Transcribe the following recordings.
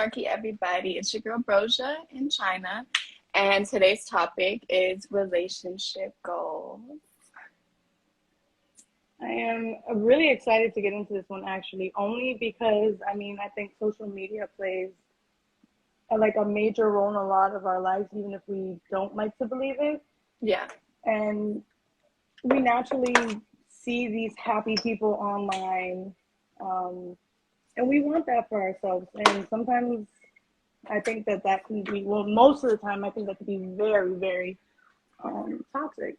Anarchy, everybody. It's your girl Broja in China, and today's topic is relationship goals. I am really excited to get into this one actually, only because I think social media plays a major role in a lot of our lives, even if we don't like to believe it. Yeah. And we naturally see these happy people online, and we want that for ourselves. And sometimes I think that can be, well, most of the time, I think that can be very, very toxic.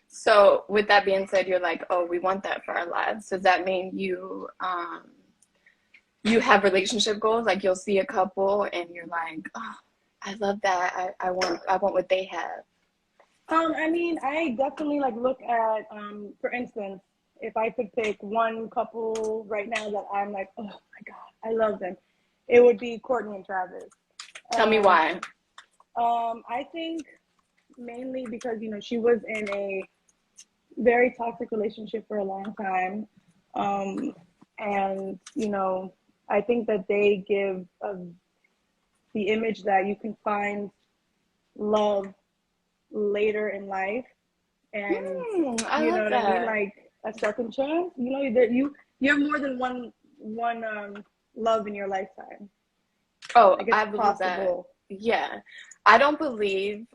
So, with that being said, you're like, oh, we want that for our lives. Does that mean you have relationship goals? Like, you'll see a couple, and you're like, oh, I love that. I want what they have. I definitely look at, for instance, if I could pick one couple right now that I'm like, oh my God, I love them, it would be Courtney and Travis. Tell me why. I think mainly because, she was in a very toxic relationship for a long time. And, I think that they give the image that you can find love laove in life, and I you know love what that. I mean, like a second chance. That you have more than one love in your lifetime. Oh, Like, it's I believe possible. that. Yeah. I don't believe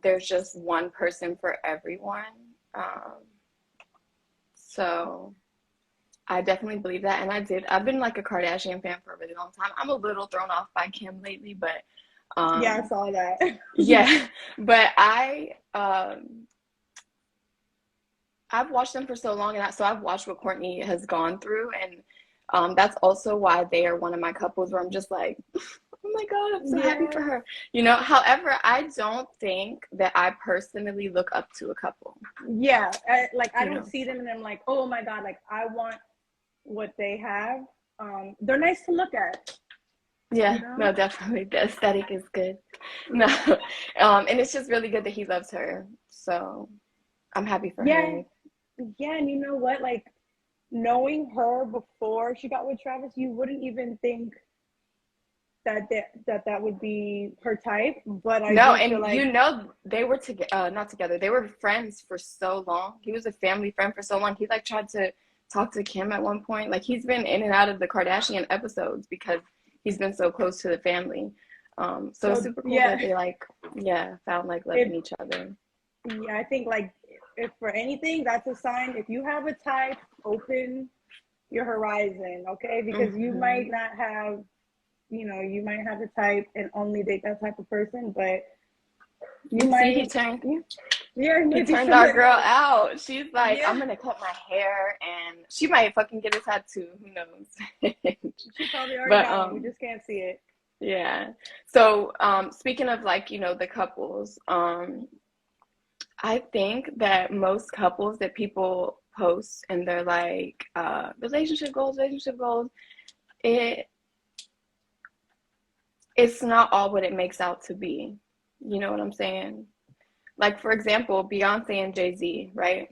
there's just one person for everyone. So I definitely believe that. And I've been like a Kardashian fan for a really long time. I'm a little thrown off by Kim lately, but Yeah, I saw that. yeah. But I've watched them for so long, and so I've watched what Courtney has gone through, and that's also why they are one of my couples where I'm just like, oh my God, I'm so happy for her. However, I don't think that I personally look up to a couple. Yeah, I don't see them and I'm like, oh my God, like I want what they have. They're nice to look at. Yeah, no, definitely. The aesthetic is good. No, and it's just really good that he loves her. So I'm happy for her. Yeah, and you know what? Like, knowing her before she got with Travis, you wouldn't even think that would be her type. But I No, do feel and like, they were not together. They were friends for so long. He was a family friend for so long. He like tried to talk to Kim at one point. Like, he's been in and out of the Kardashian episodes because he's been so close to the family. So it's super cool that they found like love in each other. Yeah, I think like, if for anything, that's a sign. If you have a type, open your horizon, okay? Because you might not have, you might have a type and only date that type of person, but you might. He turned He our girl out. She's like, I'm gonna cut my hair, and she might fucking get a tattoo. Who knows? She probably already got one. We just can't see it. Yeah. So, speaking of the couples, I think that most couples that people post and they're like, relationship goals, it's not all what it makes out to be. You know what I'm saying? Like, for example, Beyonce and Jay-Z, right?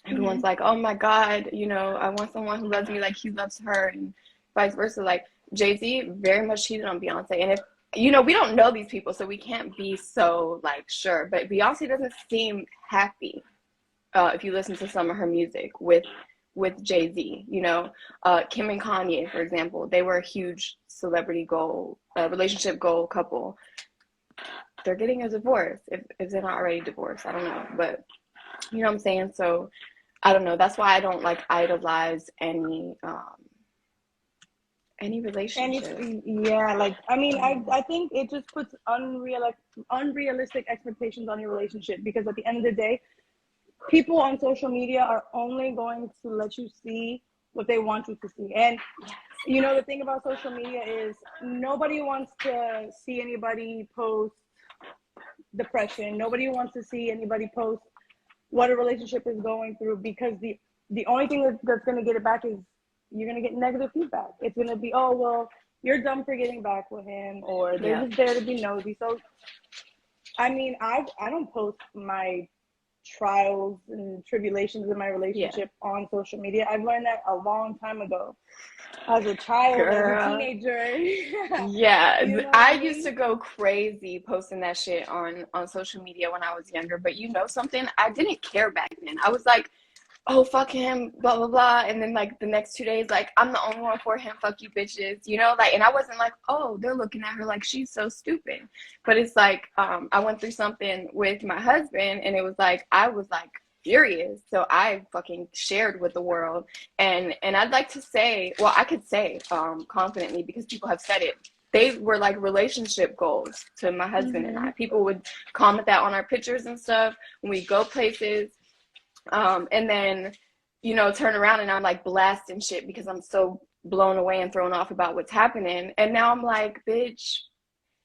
Everyone's like, oh my God, I want someone who loves me like he loves her, and vice versa. Like, Jay-Z very much cheated on Beyonce. And if, we don't know these people, so we can't be so sure. But Beyonce doesn't seem happy if you listen to some of her music with Jay-Z. Kim and Kanye, for example, they were a huge relationship goal couple. They're getting a divorce if they're not already divorced. I don't know, but you know what I'm saying? So I don't know. That's why I don't idolize any relationship. I think it just puts unrealistic expectations on your relationship, because at the end of the day, people on social media are only going to let you see what they want you to see. And the thing about social media is nobody wants to see anybody post depression. Nobody wants to see anybody post what a relationship is going through, because the only thing that's going to get it back is you're going to get negative feedback. It's going to be, oh, well, you're dumb for getting back with him, or they're just there to be nosy. So, I don't post my trials and tribulations in my Yeah. relationship on social media. I've learned that a long time ago, as a child, as a Girl. teenager. Yeah, You know what I I used to mean? go crazy posting that shit on social media when I was younger, but you know something? I didn't care back then. I was like, oh fuck him, blah blah blah, and then like the next 2 days, like I'm the only one for him, fuck you bitches, you know, like, and I wasn't like, oh, they're looking at her like she's so stupid, but it's like, I went through something with my husband, and it was like I was like furious, so I fucking shared with the world, and I'd like to say, well, I could say confidently because people have said it. They were like relationship goals to my husband and I. People would comment that on our pictures and stuff when we go places. And then, you know, turn around and I'm like blasting shit because I'm so blown away and thrown off about what's happening. And now I'm like, bitch,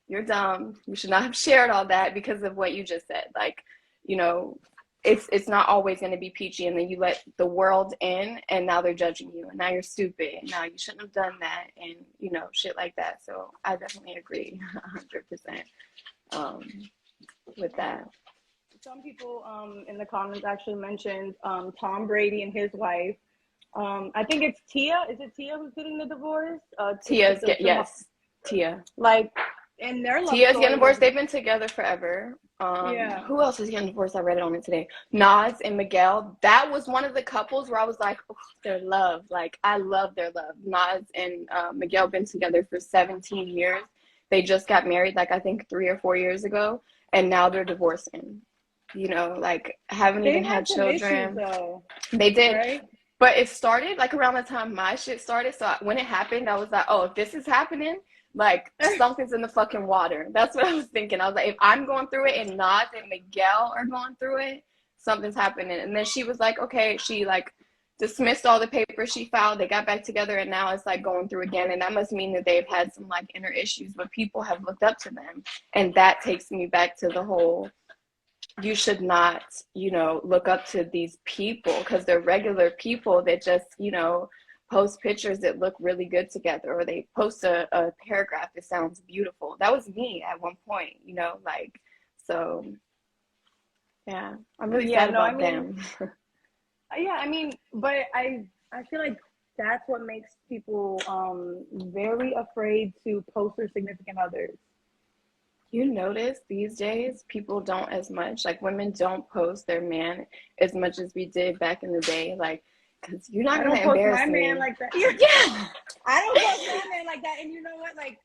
you're dumb. You should not have shared all that because of what you just said. Like, you know, it's not always going to be peachy, and then you let the world in and now they're judging you and now you're stupid and now you shouldn't have done that, and you know, shit like that. So I definitely agree 100% with that. Some people in the comments actually mentioned Tom Brady and his wife. I think it's Tia. Is it Tia who's getting the divorce? Yes, Tia. Like, in their love Tia's getting story was, divorced. They've been together forever. yeah. Who else is getting divorced? I read it on it today. Nas and Miguel. That was one of the couples where I was like, oh, their love. Like, I love their love. Nas and Miguel been together for 17 years. They just got married, like, I think 3 or 4 years ago. And now they're divorcing. You know, like, haven't even They've had had some issues children. though, They did. right? But it started like around the time my shit started. So when it happened, I was like, oh, if this is happening, like something's in the fucking water. That's what I was thinking. I was like, if I'm going through it and Nas and Miguel are going through it, something's happening. And then she was like, okay, she like dismissed all the papers she filed. They got back together, and now it's like going through again. And that must mean that they've had some like inner issues, but people have looked up to them. And that takes me back to the whole, you should not, you know, look up to these people because they're regular people that just, you know, post pictures that look really good together, or they post a paragraph that sounds beautiful. That was me at one point, you know, like, so yeah, I'm really Yeah, sad no, I about mean, them. yeah, I mean, but I feel like that's what makes people very afraid to post their significant others. You notice these days people don't as much, like women don't post their man as much as we did back in the day, like, because you're not I going don't to post my embarrass man me. like that. Yeah. I don't post my man like that. And you know what? Like,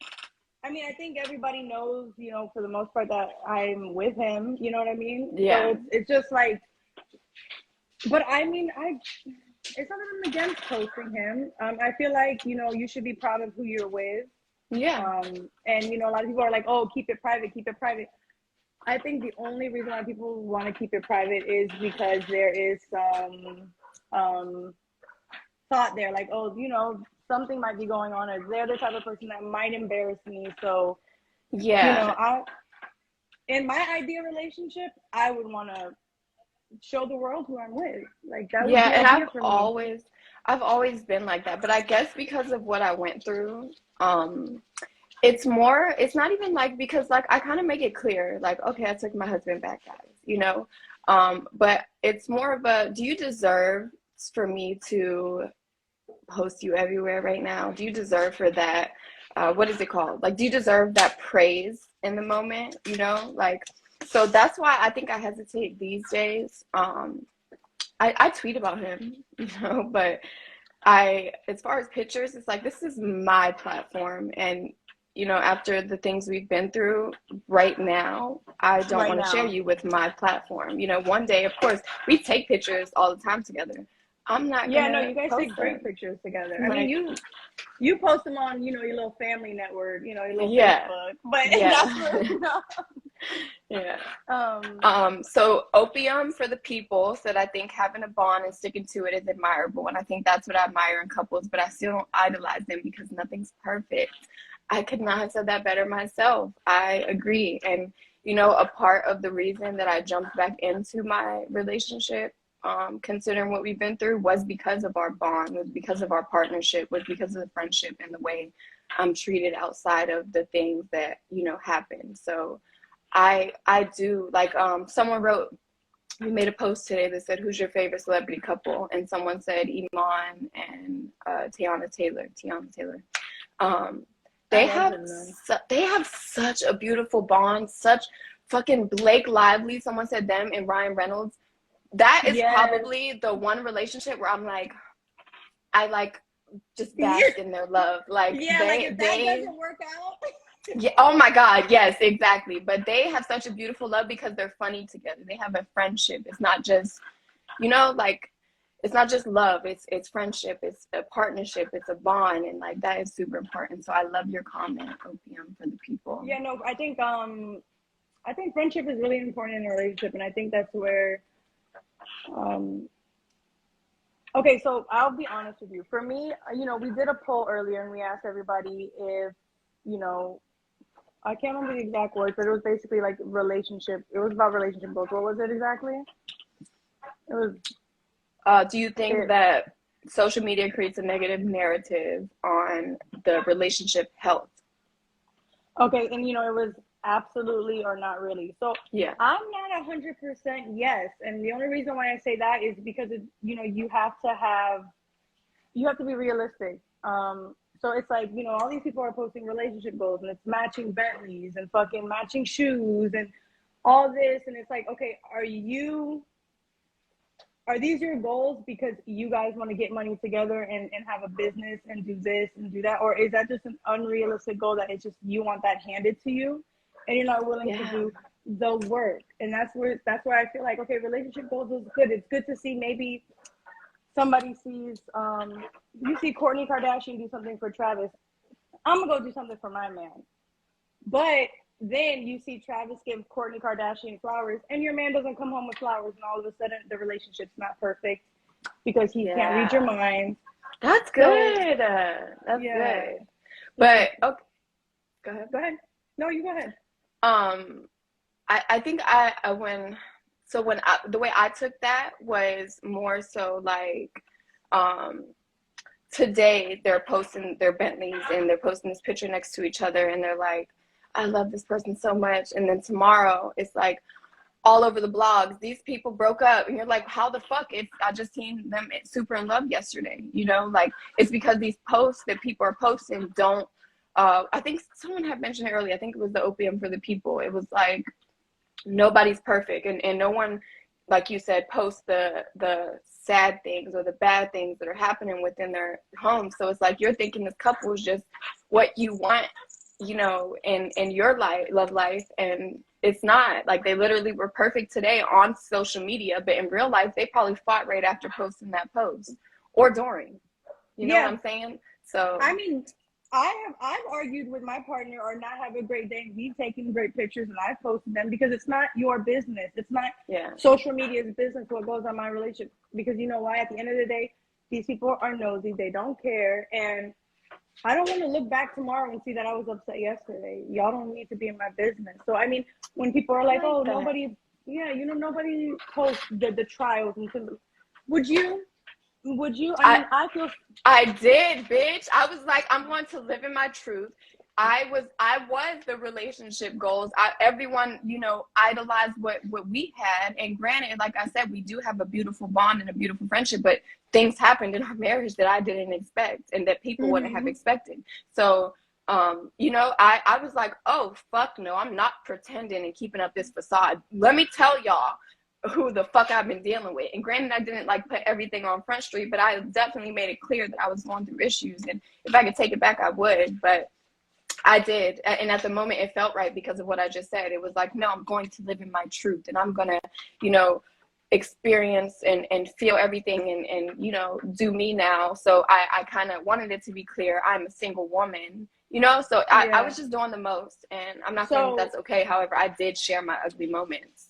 I mean, I think everybody knows, you know, for the most part that I'm with him. You know what I mean? So Yeah. it's just like, but I mean, it's not that I'm against posting him. I feel like, you know, you should be proud of who you're with. Yeah. And you know, a lot of people are like, oh, keep it private, keep it private. I think the only reason why people want to keep it private is because there is some thought there, like, oh, you know, something might be going on, or they're the type of person that might embarrass me. So, you know, Yeah. in my ideal relationship, I would want to show the world who I'm with. Like, that would Yeah, be and ideal for me. I've always been like that, but I guess because of what I went through, it's more, it's not even like, because like I kind of make it clear, like, okay, I took my husband back, guys, you know? But it's more of a, do you deserve for me to post you everywhere right now? Do you deserve for that? What is it called? Like, do you deserve that praise in the moment? You know, like, so that's why I think I hesitate these days. I tweet about him, you know, but as far as pictures, it's like, this is my platform. And, you know, after the things we've been through right now, I don't Right want to share now. you with my platform. You know, one day, of course, we take pictures all the time together. I'm not Yeah, no, gonna you guys post take great them. pictures together. I mean, Like, you post them on, you know, your little family network, you know, your little yeah, Facebook, but that's yeah, for no. yeah. um So opium for the people said, I think having a bond and sticking to it is admirable. And I think that's what I admire in couples, but I still don't idolize them because nothing's perfect. I could not have said that better myself. I agree. And, you know, a part of the reason that I jumped back into my relationship, considering what we've been through, was because of our bond, was because of our partnership, was because of the friendship and the way I'm treated outside of the things that, you know, happen. So I do, like, someone wrote we made a post today that said, "Who's your favorite celebrity couple?" And someone said Iman and Tiana Taylor. Um, they have they have such a beautiful bond. Such fucking Blake Lively. Someone said them and Ryan Reynolds. That is probably the one relationship where I'm like, I like just bask in their love. Like like if that doesn't work out. Yeah, oh my God, yes, exactly. But they have such a beautiful love because they're funny together. They have a friendship. It's not just, like, it's not just love. It's friendship. It's a partnership. It's a bond, and like that is super important. So I love your comment, Opium for the people. Yeah, no, I think friendship is really important in a relationship, and I think that's where. Okay, so I'll be honest with you. For me, we did a poll earlier, and we asked everybody if, I can't remember the exact words, but it was basically like relationship. It was about relationship goals. What was it exactly? It was. Do you think that social media creates a negative narrative on the relationship health? Okay, and it was absolutely or not really. So yeah, I'm not 100% yes, and the only reason why I say that is because you have to be realistic. So it's like, all these people are posting relationship goals, and it's matching Bentleys and fucking matching shoes and all this. And it's like, okay, are these your goals because you guys want to get money together and have a business and do this and do that? Or is that just an unrealistic goal that it's just you want that handed to you and you're not willing to do the work? And that's where I feel like, okay, relationship goals is good. It's good to see maybe somebody sees, you see Kourtney Kardashian do something for Travis. I'm going to go do something for my man. But then you see Travis give Kourtney Kardashian flowers, and your man doesn't come home with flowers, and all of a sudden the relationship's not perfect because he can't read your mind. That's good. That's good. But, okay. Go ahead. No, you go ahead. I think the way I took that was more so like, today they're posting their Bentleys and they're posting this picture next to each other and they're like, I love this person so much. And then tomorrow it's like all over the blogs, these people broke up, and you're like, how the fuck? I just seen them super in love yesterday. Like it's because these posts that people are posting don't, I think someone had mentioned it earlier. I think it was the Opium for the People. It was like, nobody's perfect, and no one, like you said, posts the sad things or the bad things that are happening within their home. So it's like you're thinking this couple is just what you want, in your love life, and it's not. Like they literally were perfect today on social media, but in real life they probably fought right after posting that post or during. You know what I'm saying? So I mean, I've argued with my partner or not have a great day. We've taken great pictures and I've posted them because it's not your business. It's not social media's business what goes on my relationship. Because you know why? At the end of the day, these people are nosy. They don't care. And I don't want to look back tomorrow and see that I was upset yesterday. Y'all don't need to be in my business. So, I mean, when people are like, oh, nobody posts the trials. And would you? I did, bitch. I was like, I'm going to live in my truth. I was the relationship goals. Everyone, idolized what we had. And granted, like I said, we do have a beautiful bond and a beautiful friendship, but things happened in our marriage that I didn't expect and that people wouldn't have expected. So, I was like, oh, fuck no, I'm not pretending and keeping up this facade. Let me tell y'all who the fuck I've been dealing with. And granted, I didn't like put everything on Front Street, but I definitely made it clear that I was going through issues. And if I could take it back, I would. But I did. And at the moment, it felt right because of what I just said. It was like, no, I'm going to live in my truth. And I'm going to, experience and feel everything and do me now. So I kind of wanted it to be clear. I'm a single woman, so I was just doing the most. And I'm not saying that's okay. However, I did share my ugly moments.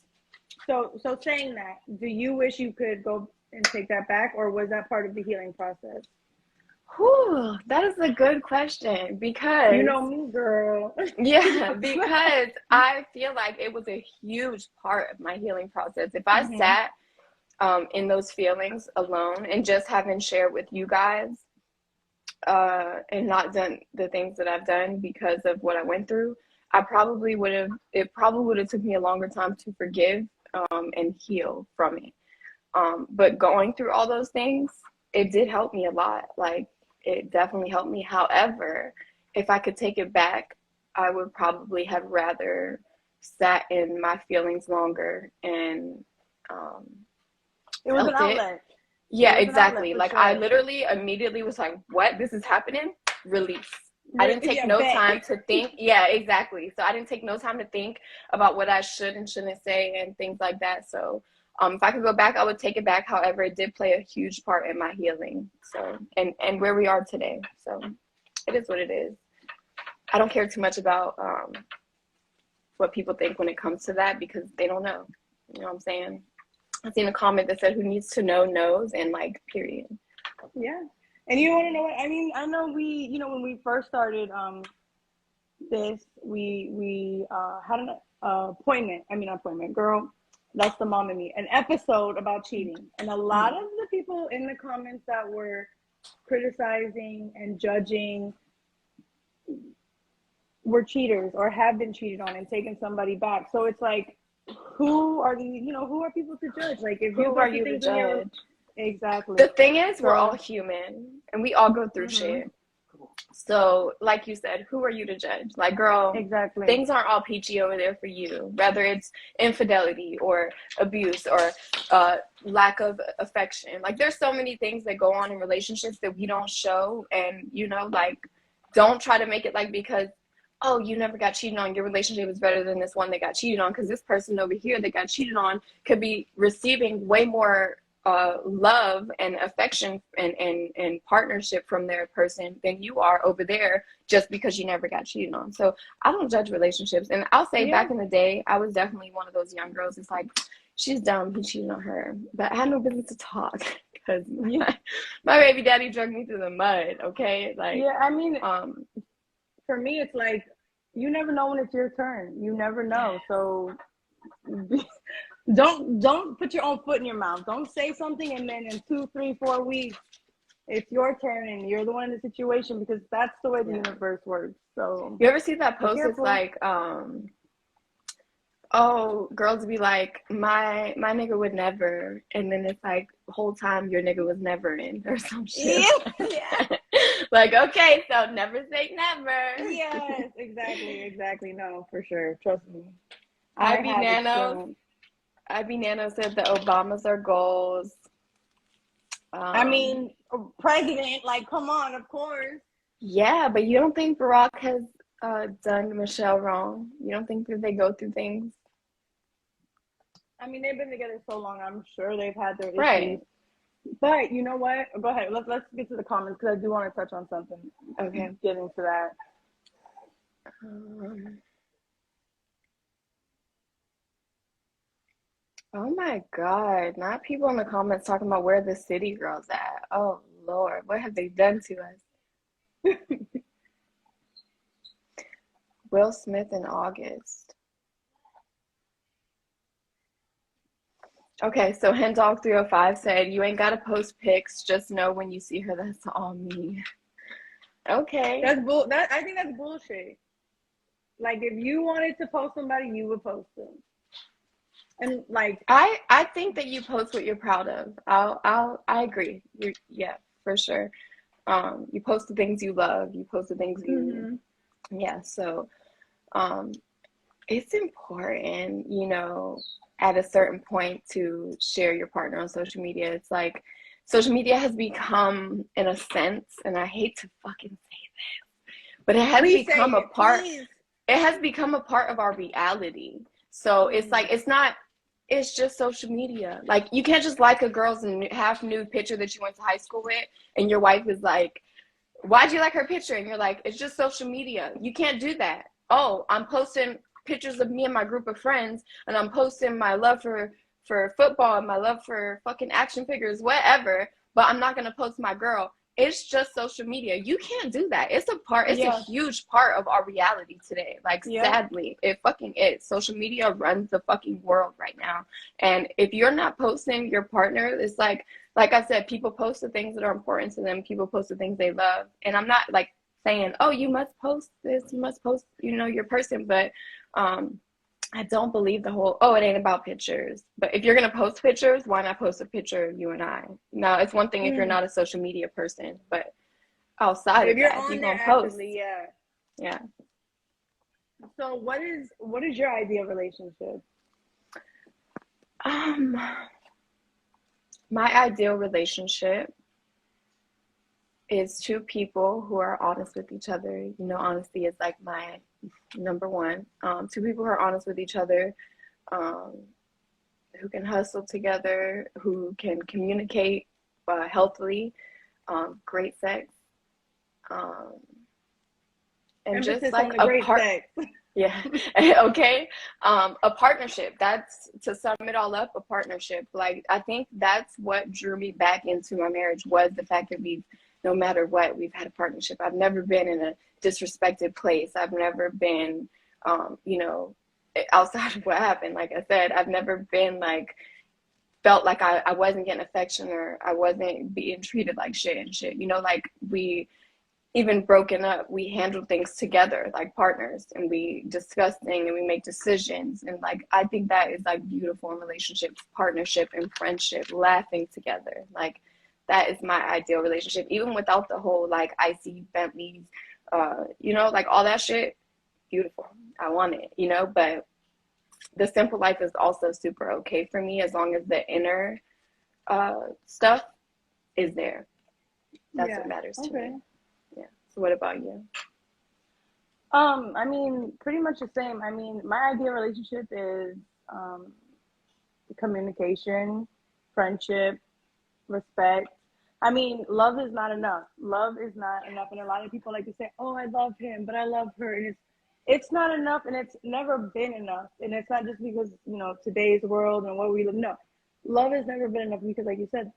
So saying that, do you wish you could go and take that back, or was that part of the healing process? Whew, that is a good question because you know me, girl. Yeah, because I feel like it was a huge part of my healing process. If I sat in those feelings alone and just haven't shared with you guys and not done the things that I've done because of what I went through, it probably would have took me a longer time to forgive and heal from it. But going through all those things, it did help me a lot. Like, it definitely helped me. However, if I could take it back, I would probably have rather sat in my feelings longer and It was an felt it. outlet. Yeah, It was an outlet exactly. for Like, sure. I literally immediately was like, what? This is happening? Release. I didn't take no time to think. Yeah, exactly. So I didn't take no time to think about what I should and shouldn't say and things like that. So if I could go back, I would take it back. However, it did play a huge part in my healing. So, and where we are today. So it is what it is. I don't care too much about what people think when it comes to that, because they don't know. You know what I'm saying? I seen a comment that said, who needs to know knows, and like, period. Yeah. And you want to know what? I mean, I know when we first started this, we had an appointment, girl, that's the mom in me, an episode about cheating. And a lot of the people in the comments that were criticizing and judging were cheaters or have been cheated on and taken somebody back. So it's like, who are people to judge? Like, if who are you to judge? Exactly. The thing is, we're all human and we all go through shit. So, like you said, who are you to judge? Like, girl, exactly. Things aren't all peachy over there for you. Whether it's infidelity or abuse or lack of affection. Like, there's so many things that go on in relationships that we don't show. And, like, don't try to make it like, because, oh, you never got cheated on, your relationship is better than this one that got cheated on, because this person over here that got cheated on could be receiving way more love and affection and partnership from their person than you are over there, just because you never got cheated on. So I don't judge relationships. And I'll say, back in the day, I was definitely one of those young girls. It's like, she's dumb, he cheated on her. But I had no business to talk, because my baby daddy dragged me through the mud, okay? Like, yeah, I mean, for me, it's like, you never know when it's your turn. You never know. So don't put your own foot in your mouth. Don't say something and then in 2, 3, 4 weeks it's your turn and you're the one in the situation, because that's the way the universe works. So you ever see that post? It's like, oh, girls be like, my nigga would never, and then it's like, the whole time your nigga was never in, or some shit. Yeah. Like, okay, so never say never. Yes, exactly. No, for sure. Trust me. Ivy Nano said the Obamas are goals. I mean, president, like, come on, of course. Yeah, but you don't think Barack has done Michelle wrong? You don't think that they go through things? I mean, they've been together so long. I'm sure they've had their issues. Right. But you know what? Go ahead. Let's get to the comments, because I do want to touch on something. Okay. Get into that. Oh my God, not people in the comments talking about where the city girls at. Oh Lord, what have they done to us? Will Smith in August. Okay, so HenDog305 said, you ain't gotta post pics, just know when you see her, that's all me. Okay. I think that's bullshit. Like, if you wanted to post somebody, you would post them. And like, I think that you post what you're proud of. I agree. Yeah, for sure. You post the things you love. You post the things you, yeah. So, it's important, at a certain point, to share your partner on social media. It's like, social media has become, in a sense, and I hate to fucking say this, but it has become a part. It has become a part of our reality. So it's like, it's just social media. Like, you can't just like a girl's half nude picture that you went to high school with, and your wife is like, why'd you like her picture? And you're like, it's just social media. You can't do that. Oh, I'm posting pictures of me and my group of friends, and I'm posting my love for football and my love for fucking action figures, whatever, but I'm not going to post my girl. It's just social media. You can't do that. It's a huge part of our reality today. Like, sadly, it fucking is. Social media runs the fucking world right now. And if you're not posting your partner, it's like I said, people post the things that are important to them. People post the things they love. And I'm not like saying, oh, you must post this, you must post, your person. But I don't believe the whole, oh, it ain't about pictures. But if you're gonna post pictures, why not post a picture of you and I? Now, it's one thing if you're Mm. not a social media person, but outside If of you're that, if on you're there gonna post, actively, yeah. yeah. So what is your ideal relationship? Um, my ideal relationship is two people who are honest with each other. You know, honesty is like my number one. Two people who are honest with each other, um, who can hustle together, who can communicate healthily, great sex, um, and just Emphasis on like the a great part. sex. Yeah, okay. A partnership. That's, to sum it all up, a partnership. Like, I think that's what drew me back into my marriage, was the fact that we've, no matter what, we've had a partnership. I've never been in a disrespected place. I've never been, you know, outside of what happened. Like I said, I've never been like, felt like I wasn't getting affection, or I wasn't being treated like shit and shit. You know, like, we, even broken up, we handle things together like partners, and we discuss things and we make decisions. And like, I think that is like beautiful in relationships, partnership and friendship, laughing together. Like, that is my ideal relationship, even without the whole like icy Bentleys, you know, like all that shit. Beautiful. I want it, you know, but the simple life is also super okay for me, as long as the inner stuff is there. That's what Yeah. matters to Okay. me. Yeah. So what about you? I mean, pretty much the same. I mean, my ideal relationship is um communication, friendship, respect. I mean, love is not enough. Love is not enough, and a lot of people like to say, "Oh, I love him, but I love her," and it's not enough, and it's never been enough. And it's not just because today's world and what we live. No, love has never been enough because, like you said,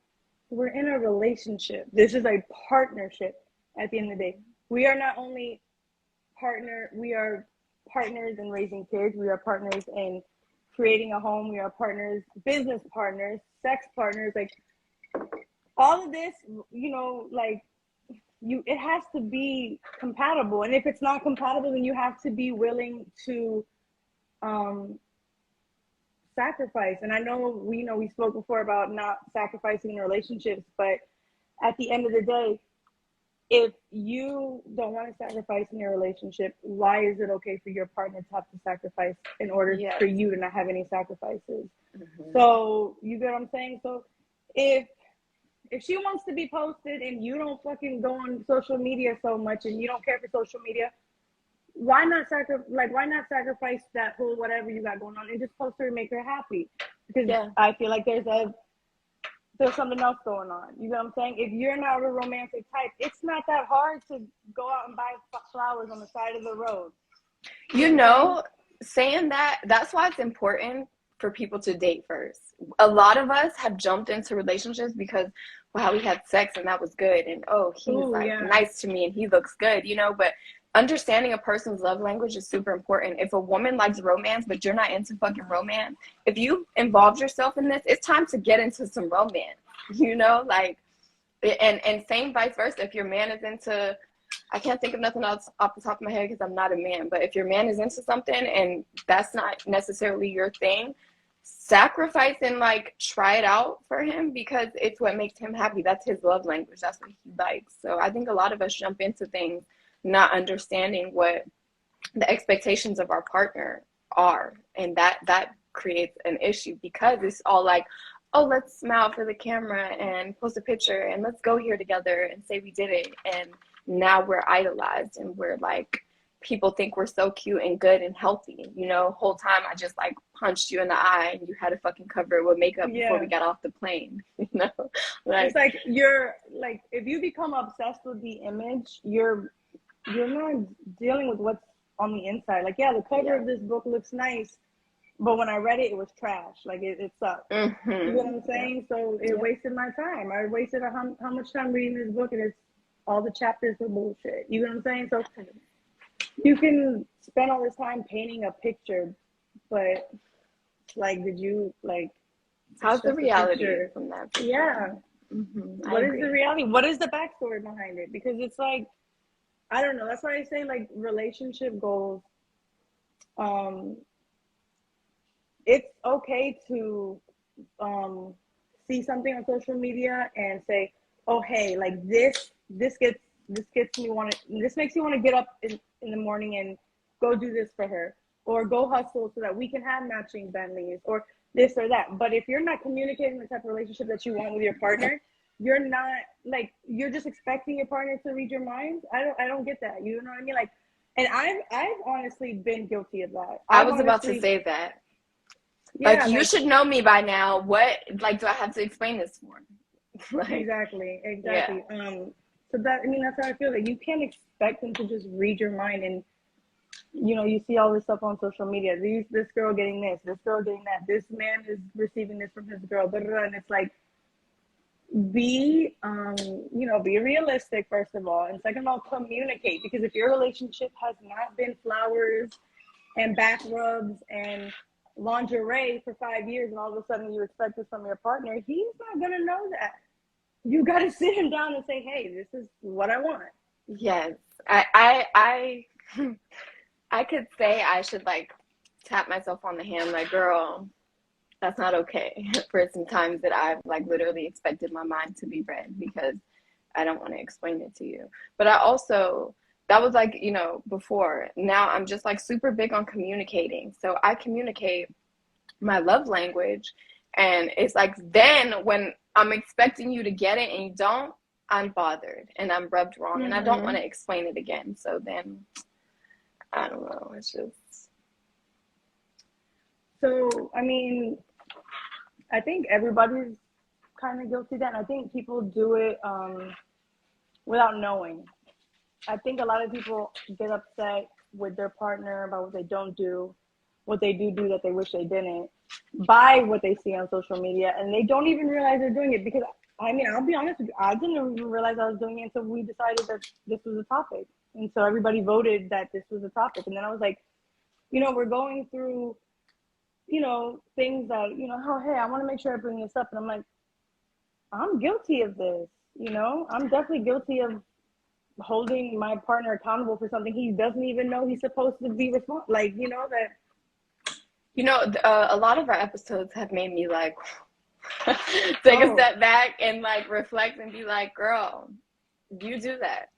we're in a relationship. This is a partnership. At the end of the day, we are not only we are partners in raising kids. We are partners in creating a home. We are partners, business partners, sex partners. Like all of this, like it has to be compatible. And if it's not compatible, then you have to be willing to um sacrifice. And I know we spoke before about not sacrificing in relationships, but at the end of the day, if you don't want to sacrifice in your relationship, why is it okay for your partner to have to sacrifice in order for Yes. you to not have any sacrifices? Mm-hmm. So you get what I'm saying? So if she wants to be posted and you don't fucking go on social media so much and you don't care for social media, why not sacrifice that whole whatever you got going on and just post her and make her happy? Because Yeah. I feel like there's something else going on. You know what I'm saying? If you're not a romantic type, it's not that hard to go out and buy flowers on the side of the road. You know, saying that, that's why it's important for people to date first. A lot of us have jumped into relationships because, wow, we had sex and that was good. And oh, he's Oh like yeah. nice to me and he looks good, you know, but understanding a person's love language is super important. If a woman likes romance, but you're not into fucking romance, if you involved yourself in this, it's time to get into some romance, you know, like, and same vice versa. If your man is into, I can't think of nothing else off the top of my head because I'm not a man, but if your man is into something and that's not necessarily your thing, sacrifice and like try it out for him, because it's what makes him happy. That's his love language. That's what he likes. So I think a lot of us jump into things not understanding what the expectations of our partner are, and that creates an issue, because it's all like, oh, let's smile for the camera and post a picture and let's go here together and say we did it. And now we're idolized and we're like, people think we're so cute and good and healthy, you know. Whole time I just like punched you in the eye and you had to fucking cover it with makeup before we Yeah. got off the plane. You know, It's like, like you're like if you become obsessed with the image, you're not dealing with what's on the inside. Like, yeah, the cover yeah. of this book looks nice, but when I read it, it was trash. Like it sucked. You know Mm-hmm. what I'm Yeah. saying? So it Yeah. wasted my time. I wasted how much time reading this book, and it's all the chapters were bullshit. You know what I'm saying? So you can spend all this time painting a picture, but like, did you like? It's How's the just a reality picture. from that picture? Yeah. Mm-hmm. I What is the agree. reality? What is the backstory behind it? Because it's like I don't know. That's why I say like relationship goals. Um, it's okay to see something on social media and say, oh hey, like this makes you want to get up in the morning and go do this for her, or go hustle so that we can have matching Bentleys, or this or that. But if you're not communicating the type of relationship that you want with your partner, you're not, like, you're just expecting your partner to read your mind. I don't get that. You know what I mean? Like, and I've honestly been guilty of that. I was about to say that. Yeah, like, you should know me by now. What, like, do I have to explain this for? Like, exactly. Yeah. So that, I mean, that's how I feel. Like, you can't expect them to just read your mind. And you know, you see all this stuff on social media. This girl getting this girl getting that. This man is receiving this from his girl. Blah, blah, blah. And it's like, be realistic, first of all, and second of all, communicate. Because if your relationship has not been flowers and back rubs and lingerie for 5 years, and all of a sudden you expect this from your partner, he's not gonna know that. You got to sit him down and say, hey, this is what I want. Yes. I I could say I should, like, tap myself on the hand, like, girl, that's not okay. For some times that I've, like, literally expected my mind to be read because I don't want to explain it to you. But I also, that was, like, you know, before. Now I'm just, like, super big on communicating. So I communicate my love language, and it's like, then when I'm expecting you to get it and you don't, I'm bothered and I'm rubbed wrong, and I don't want to explain it again. So then, I don't know. It's just. So, I mean, I think everybody's kind of guilty of that. And I think people do it without knowing. I think a lot of people get upset with their partner about what they don't do, what they do that they wish they didn't, by what they see on social media, and they don't even realize they're doing it. Because, I mean, I'll be honest with you, I didn't even realize I was doing it until we decided that this was a topic. And so everybody voted that this was a topic. And then I was like, you know, we're going through, you know, things that, you know, oh, hey, I want to make sure I bring this up. And I'm like, I'm guilty of this. You know, I'm definitely guilty of holding my partner accountable for something he doesn't even know he's supposed to be responsible. Like, you know, that. You know, a lot of our episodes have made me, like, take a step back and, like, reflect and be like, girl, you do that.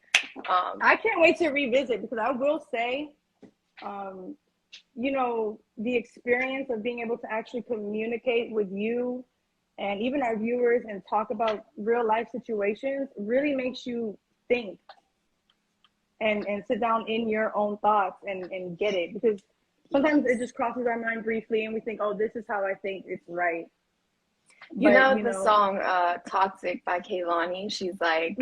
I can't wait to revisit, because I will say, you know, the experience of being able to actually communicate with you and even our viewers and talk about real life situations really makes you think and sit down in your own thoughts and get it. Because sometimes it just crosses our mind briefly and we think, oh, this is how I think it's right. You know the song Toxic by Kehlani? She's like,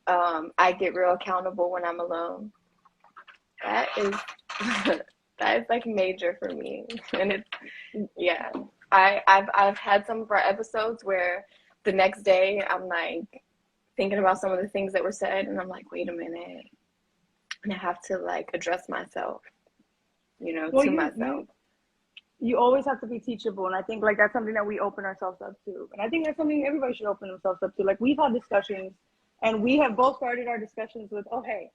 I get real accountable when I'm alone. That is that is, like, major for me. And it's, yeah. I've had some of our episodes where the next day I'm, like, thinking about some of the things that were said, and I'm like, wait a minute. And I have to, like, address myself, you know, to myself. You always have to be teachable. And I think, like, that's something that we open ourselves up to. And I think that's something everybody should open themselves up to. Like, we've had discussions, and we have both started our discussions with, oh, hey,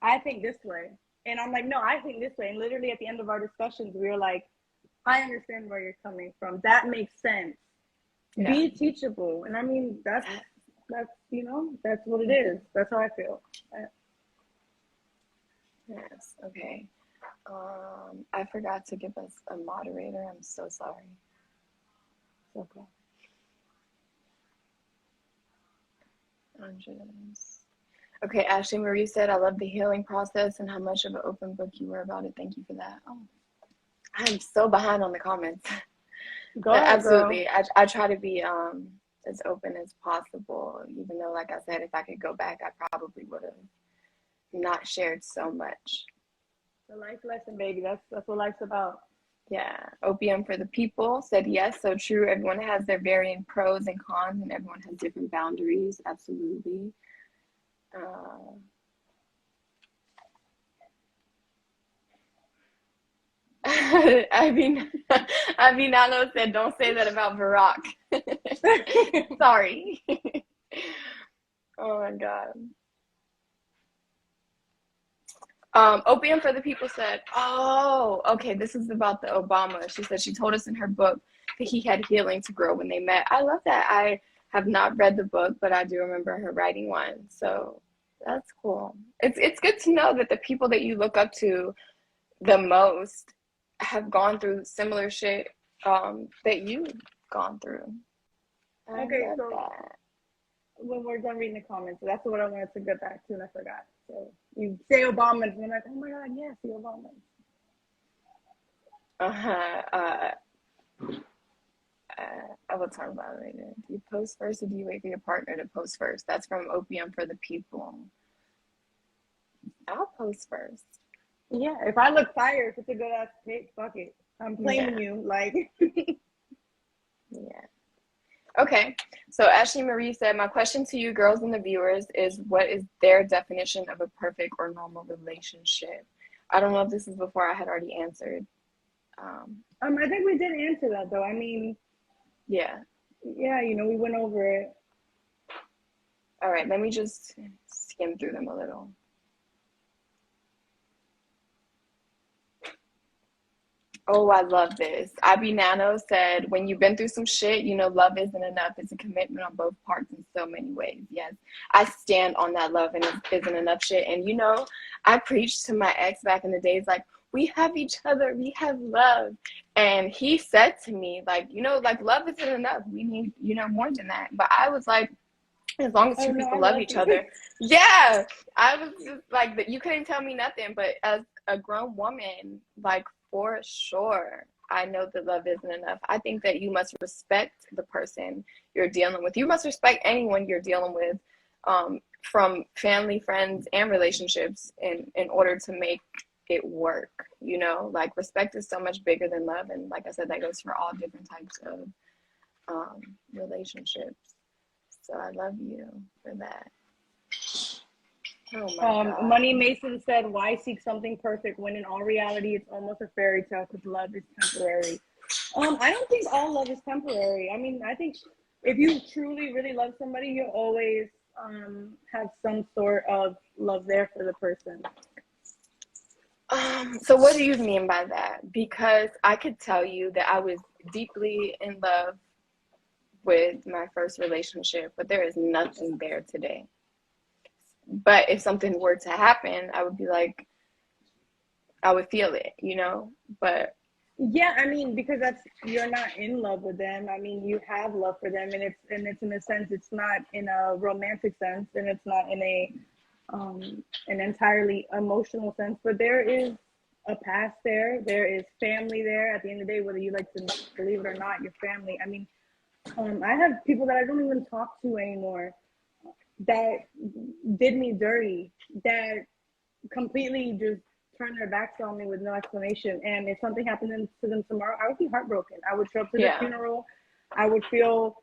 I think this way. And I'm like, no, I think this way. And literally at the end of our discussions, we were like, I understand where you're coming from. That makes sense. Yeah. Be teachable. And I mean, that's, you know, that's what it is. That's how I feel. Yes. Okay. I forgot to give us a moderator. I'm so sorry. It's okay. Okay, Ashley Marie said, I love the healing process and how much of an open book you were about it. Thank you for that. Oh, I'm so behind on the comments. Go ahead, absolutely. I try to be as open as possible, even though, like I said, if I could go back, I probably would have not shared so much. The life lesson, baby. That's what life's about. Yeah. Opium for the People said, yes, so true. Everyone has their varying pros and cons, and everyone has different boundaries. Absolutely. Avinano said, don't say that about Barack. Sorry. Oh my God. Opium for the People said, oh, okay, this is about the Obama. She said she told us in her book that he had healing to grow when they met. I love that. I have not read the book, but I do remember her writing one. So that's cool. It's good to know that the people that you look up to the most have gone through similar shit that you've gone through. I Okay, love so that. when we're done reading the comments, so that's what I wanted to get back to, and I forgot. So you say Obama, and I'm like, oh my God, yes, the Obama. Uh-huh. I will talk about it later. Do you post first or do you wait for your partner to post first? That's from Opium for the People. I'll post first. Yeah, if I look fire, if it's a good ass pic, fuck it. I'm claiming you. Like, yeah. Okay. So Ashley Marie said, my question to you girls and the viewers is, what is their definition of a perfect or normal relationship? I don't know if this is before I had already answered. I think we did answer that though. I mean, yeah, you know, we went over it. All right, let me just skim through them a little. Oh, I love this. Abby Nano said, when you've been through some shit, you know, love isn't enough. It's a commitment on both parts in so many ways. Yes, I stand on that love and it isn't enough shit. And, you know, I preached to my ex back in the days, like, we have each other. We have love. And he said to me, like, you know, like, love isn't enough. We need, you know, more than that. But I was like, as long as two people love each other. Yeah. I was just like, you couldn't tell me nothing. But as a grown woman, like, for sure, I know that love isn't enough. I think that you must respect the person you're dealing with. You must respect anyone you're dealing with, from family, friends, and relationships in order to make it work. You know, like, respect is so much bigger than love. And like I said, that goes for all different types of relationships. So I love you for that. Oh my God. Money Mason said, why seek something perfect when in all reality it's almost a fairy tale because love is temporary? I don't think all love is temporary. I mean, I think if you truly really love somebody, you'll always have some sort of love there for the person. So what do you mean by that? Because I could tell you that I was deeply in love with my first relationship, but there is nothing there today. But if something were to happen, I would be like, I would feel it, you know? But yeah, I mean, because you're not in love with them. I mean, you have love for them, and it's in a sense, it's not in a romantic sense, and it's not in an entirely emotional sense. But there is a past there. There is family there. At the end of the day, whether you like to believe it or not, your family. I mean, I have people that I don't even talk to anymore that did me dirty, that completely just turned their backs on me with no explanation. And if something happened to them tomorrow, I would be heartbroken. I would show up to the funeral. I would feel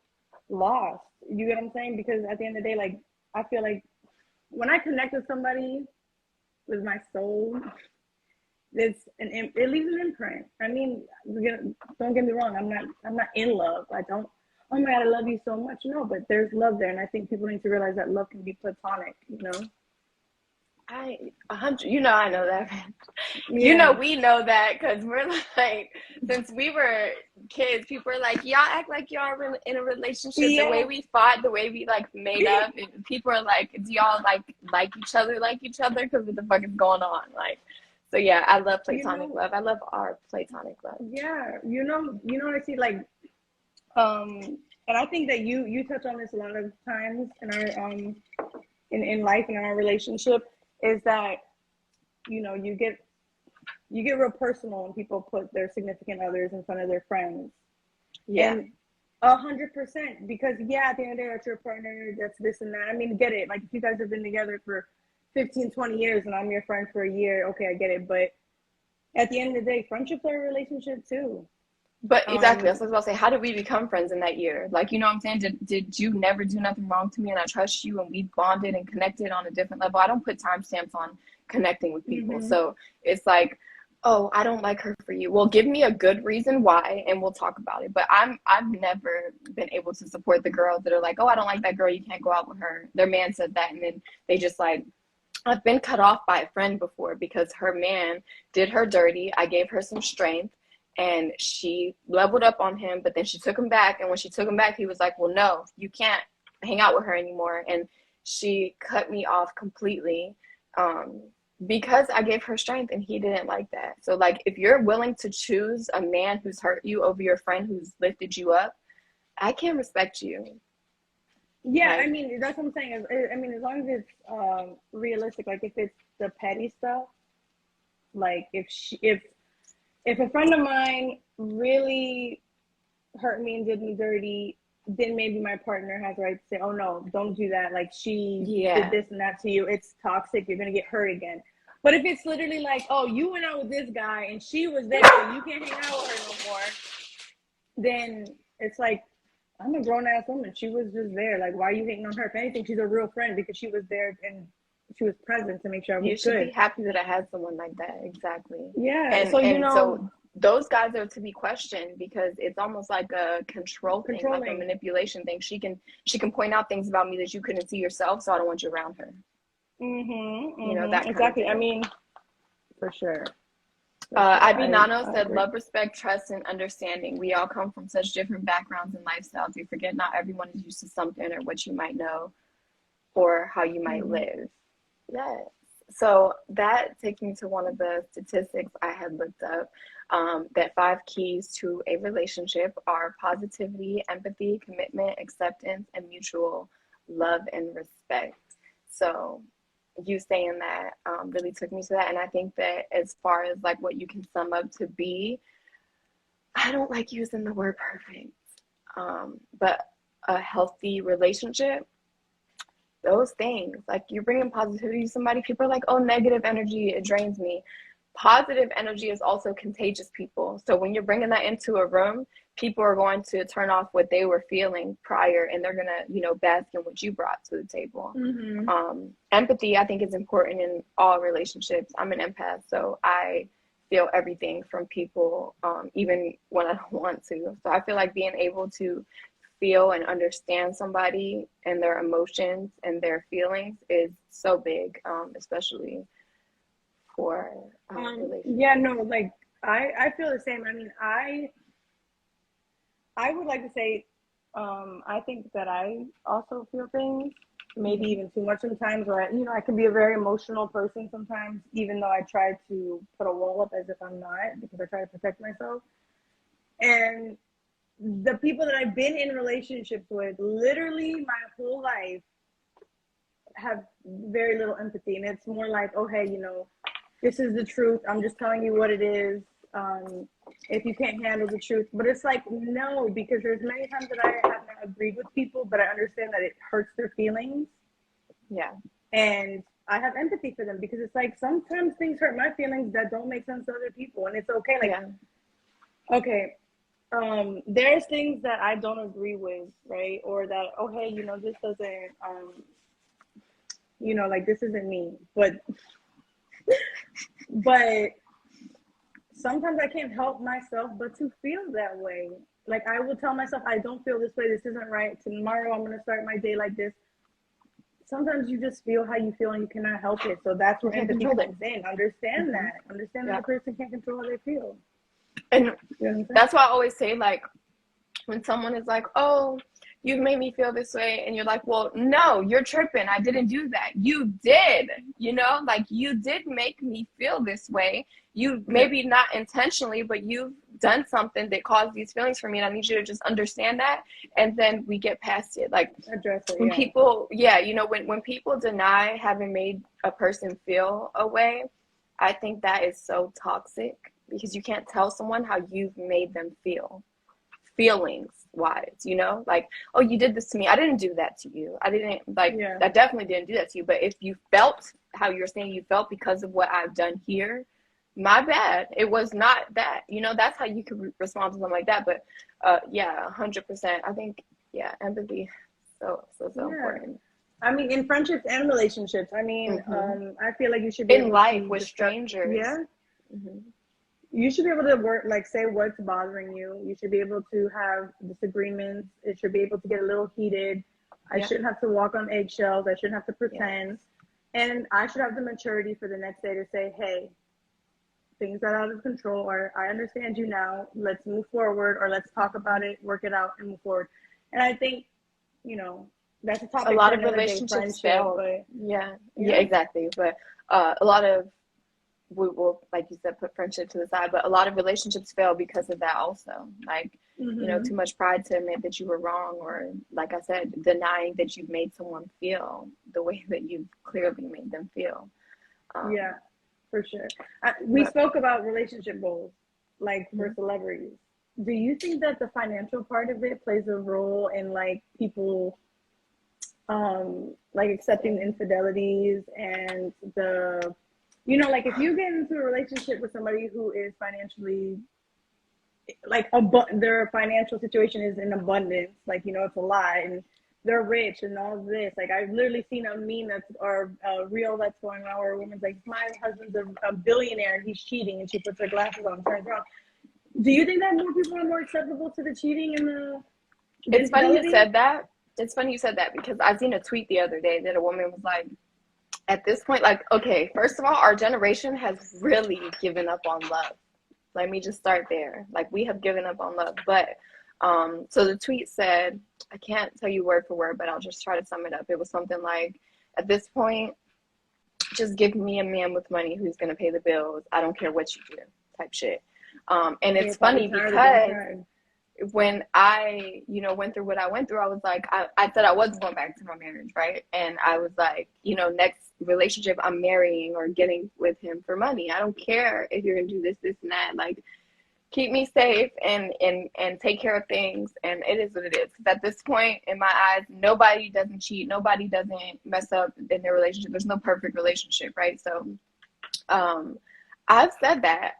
lost. You get what I'm saying? Because at the end of the day, like, I feel like when I connect with somebody with my soul, it leaves an imprint. I mean, don't get me wrong. I'm not in love. I don't. Oh my God, I love you so much. No, but there's love there, and I think people need to realize that love can be platonic. You know. You know, I know that. Yeah. You know, we know that because we're like, since we were kids, people are like, y'all act like y'all are in a relationship. Yeah. The way we fought, the way we like made up, and people are like, do y'all like each other, because what the fuck is going on? Like, so yeah, I love platonic love. I love our platonic love. Yeah, you know, I see like, and I think that you touch on this a lot of times in our in life and in our relationship, is that, you know, you get real personal when people put their significant others in front of their friends. Yeah. And 100%, because yeah, at the end of the day, that's your partner, that's this and that. I mean, get it. Like, if you guys have been together for 15, 20 years and I'm your friend for a year, okay, I get it. But at the end of the day, friendships are a relationship too. But exactly, that's what I was about to say. How did we become friends in that year? Like, you know what I'm saying? Did you never do nothing wrong to me and I trust you and we bonded and connected on a different level? I don't put timestamps on connecting with people. Mm-hmm. So it's like, oh, I don't like her for you. Well, give me a good reason why and we'll talk about it. But I've never been able to support the girls that are like, oh, I don't like that girl, you can't go out with her. Their man said that, and then they just like I've been cut off by a friend before because her man did her dirty. I gave her some strength and she leveled up on him, but then she took him back. And when she took him back, he was like, well, no, you can't hang out with her anymore. And she cut me off completely, because I gave her strength and he didn't like that. So, like, if you're willing to choose a man who's hurt you over your friend who's lifted you up, I can respect you. Yeah, Like, I mean, that's what I'm saying. I mean, as long as it's realistic, like if it's the petty stuff, like if a friend of mine really hurt me and did me dirty, then maybe my partner has the right to say, "Oh no, don't do that. Like she did yeah, this and that to you. It's toxic. You're gonna get hurt again." But if it's literally like, "Oh, you went out with this guy and she was there, so you can't hang out with her no more," then it's like, I'm a grown ass woman. She was just there. Like, why are you hating on her? If anything, she's a real friend because she was there and she was present to make sure I you was should be good. happy that I had someone like that. Exactly. Yeah. And So and so those guys are to be questioned because it's almost like a control thing, like a controlling. manipulation thing. She can point out things about me that you couldn't see yourself, so I don't want you around her. That kind of Exactly. I thing. mean, for sure. For sure. Ivy Nano I said, agree. love, respect, trust, and understanding. We all come from such different backgrounds and lifestyles. We forget not everyone is used to something or what you might know or how you might Mm-hmm. live. Yes. So that takes me to one of the statistics I had looked up, that 5 keys to a relationship are positivity, empathy, commitment, acceptance, and mutual love and respect. So you saying that, really took me to that. And I think that as far as like what you can sum up to be, I don't like using the word perfect, but a healthy relationship, those things, like you're bringing positivity to somebody, people are like, oh, negative energy, it drains me. Positive energy is also contagious, people. So when you're bringing that into a room, people are going to turn off what they were feeling prior and they're going to, bask in what you brought to the table. Mm-hmm. Empathy, I think, is important in all relationships. I'm an empath, so I feel everything from people, even when I don't want to. So I feel like being able to feel and understand somebody and their emotions and their feelings is so big, especially for Yeah, relationships. no, like I feel the same. I mean, I would like to say, I think that I also feel things, maybe Mm-hmm. even too much sometimes, where I can be a very emotional person sometimes, even though I try to put a wall up as if I'm not, because I try to protect myself. And the people that I've been in relationships with, literally my whole life, have very little empathy, and it's more like, oh hey, this is the truth. I'm just telling you what it is. If you can't handle the truth, but it's like no, because there's many times that I have not agreed with people, but I understand that it hurts their feelings, Yeah. and I have empathy for them because it's like sometimes things hurt my feelings that don't make sense to other people, and it's okay. Like, Yeah. okay, there's things that I don't agree with, right? Or that, oh hey, this doesn't, like this isn't me, but sometimes I can't help myself but to feel that way. Like I will tell myself, I don't feel this way. This isn't right. Tomorrow I'm gonna start my day like this. Sometimes you just feel how you feel and you cannot help it. So that's You where can't empathy control it. comes in. Understand Mm-hmm. that. Understand that Yeah. a person can't control how they feel. And You know what I'm saying? that's why I always say, like, when someone is like, oh, you've made me feel this way, and you're like, well, no, you're tripping, I didn't do that. You did, like, you did make me feel this way. You, Yeah. maybe not intentionally, but you've done something that caused these feelings for me, and I need you to just understand that, and then we get past it. Like, Address it. when Yeah. people, yeah, when people deny having made a person feel a way, I think that is so toxic, because you can't tell someone how you've made them feel, feelings wise, like, oh, you did this to me, I didn't do that to you, I didn't, like, Yeah. I definitely didn't do that to you, but if you felt how you're saying you felt because of what I've done here, my bad, it was not that, that's how you could respond to something like that. But yeah, 100%, I think, yeah, empathy, so Yeah. important. I mean, in friendships and relationships, I mean, Hmm. I feel like you should be In able life to with discuss. strangers. Yeah. Hmm. You should be able to work, like say what's bothering you. You should be able to have disagreements. It should be able to get a little heated. I Yep. shouldn't have to walk on eggshells. I shouldn't have to Yes. pretend. And I should have the maturity for the next day to say, hey, things are out of control, or I understand you now. Let's move forward, or let's talk about it, work it out, and move forward. And I think, that's a A topic for lot of another day, relationships friendship. fail. But Yeah, exactly. But a lot of, we will, like you said, put friendship to the side, but a lot of relationships fail because of that also. Like, mm-hmm. too much pride to admit that you were wrong, or like I said, denying that you've made someone feel the way that you've clearly made them feel. Yeah, for sure. We But spoke about relationship goals, like for mhm. celebrities. Do you think that the financial part of it plays a role in like people like accepting infidelities and like if you get into a relationship with somebody who is financially like their financial situation is in abundance, like it's a lot, and they're rich and all this. Like I've literally seen a meme or a reel that's going on where a woman's like, my husband's a billionaire and he's cheating, and she puts her glasses on and turns around. Do you think that more people are more acceptable to the cheating and the It's funny you infidelity? said that. It's funny you said that because I seen a tweet the other day that a woman was like, at this point, like, okay, first of all, our generation has really given up on love. Let me just start there. Like, we have given up on love. But so the tweet said, I can't tell you word for word, but I'll just try to sum it up. It was something like, at this point, just give me a man with money who's going to pay the bills. I don't care what you do, type shit. And You're it's probably funny tired of being because tired. when I, went through what I went through, I was like, I said I wasn't going back to my marriage, right? And I was like, next relationship I'm marrying or getting with him for money. I don't care if you're gonna do this, and that. Like, keep me safe and take care of things. And it is what it is. Because at this point, in my eyes, nobody doesn't cheat. Nobody doesn't mess up in their relationship. There's no perfect relationship, right? So, I've said that,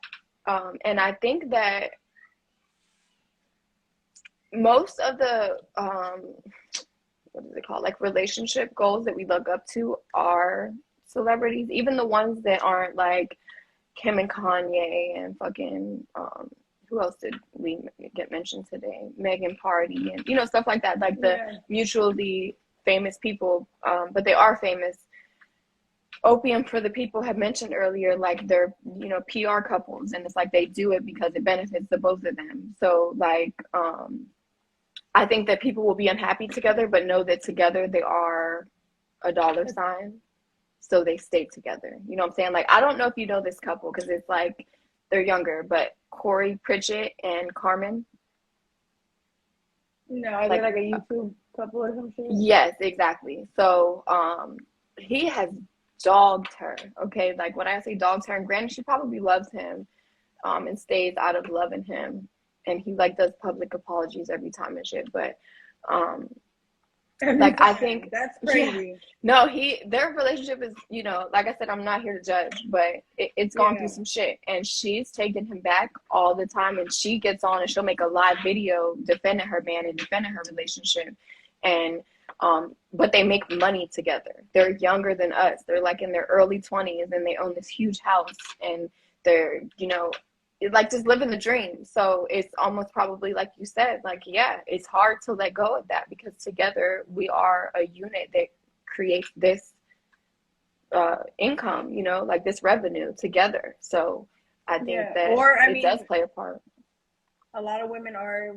and I think that most of the what is it called, like relationship goals that we look up to are celebrities, even the ones that aren't like Kim and Kanye and fucking who else did we get mentioned today, Megan Party, and stuff like that, like the Yeah. mutually famous people, but they are famous. Opium for the People had mentioned earlier, like they're PR couples, and it's like they do it because it benefits the both of them. So like I think that people will be unhappy together, but know that together they are a dollar sign. So they stay together. You know what I'm saying? Like, I don't know if you know this couple because it's like they're younger, but Corey Pritchett and Carmen. No, are they Like, like a YouTube couple or some shit? yes, exactly. So he has dogged her. Okay. Like, when I say dogged her, and granted, she probably loves him and stays out of loving him. And he like does public apologies every time and shit. But Every like I time. think, That's yeah, crazy. no, their relationship is, like I said, I'm not here to judge, but it's gone through Yeah. some shit, and she's taking him back all the time, and she gets on and she'll make a live video defending her man and defending her relationship, and but they make money together. They're younger than us. They're like in their early 20s, and they own this huge house, and they're like just living the dream. So it's almost probably like you said, like, yeah, it's hard to let go of that because together we are a unit that creates this income, like this revenue together. So I think Yeah. that Or I it does mean, play a part. a lot of women are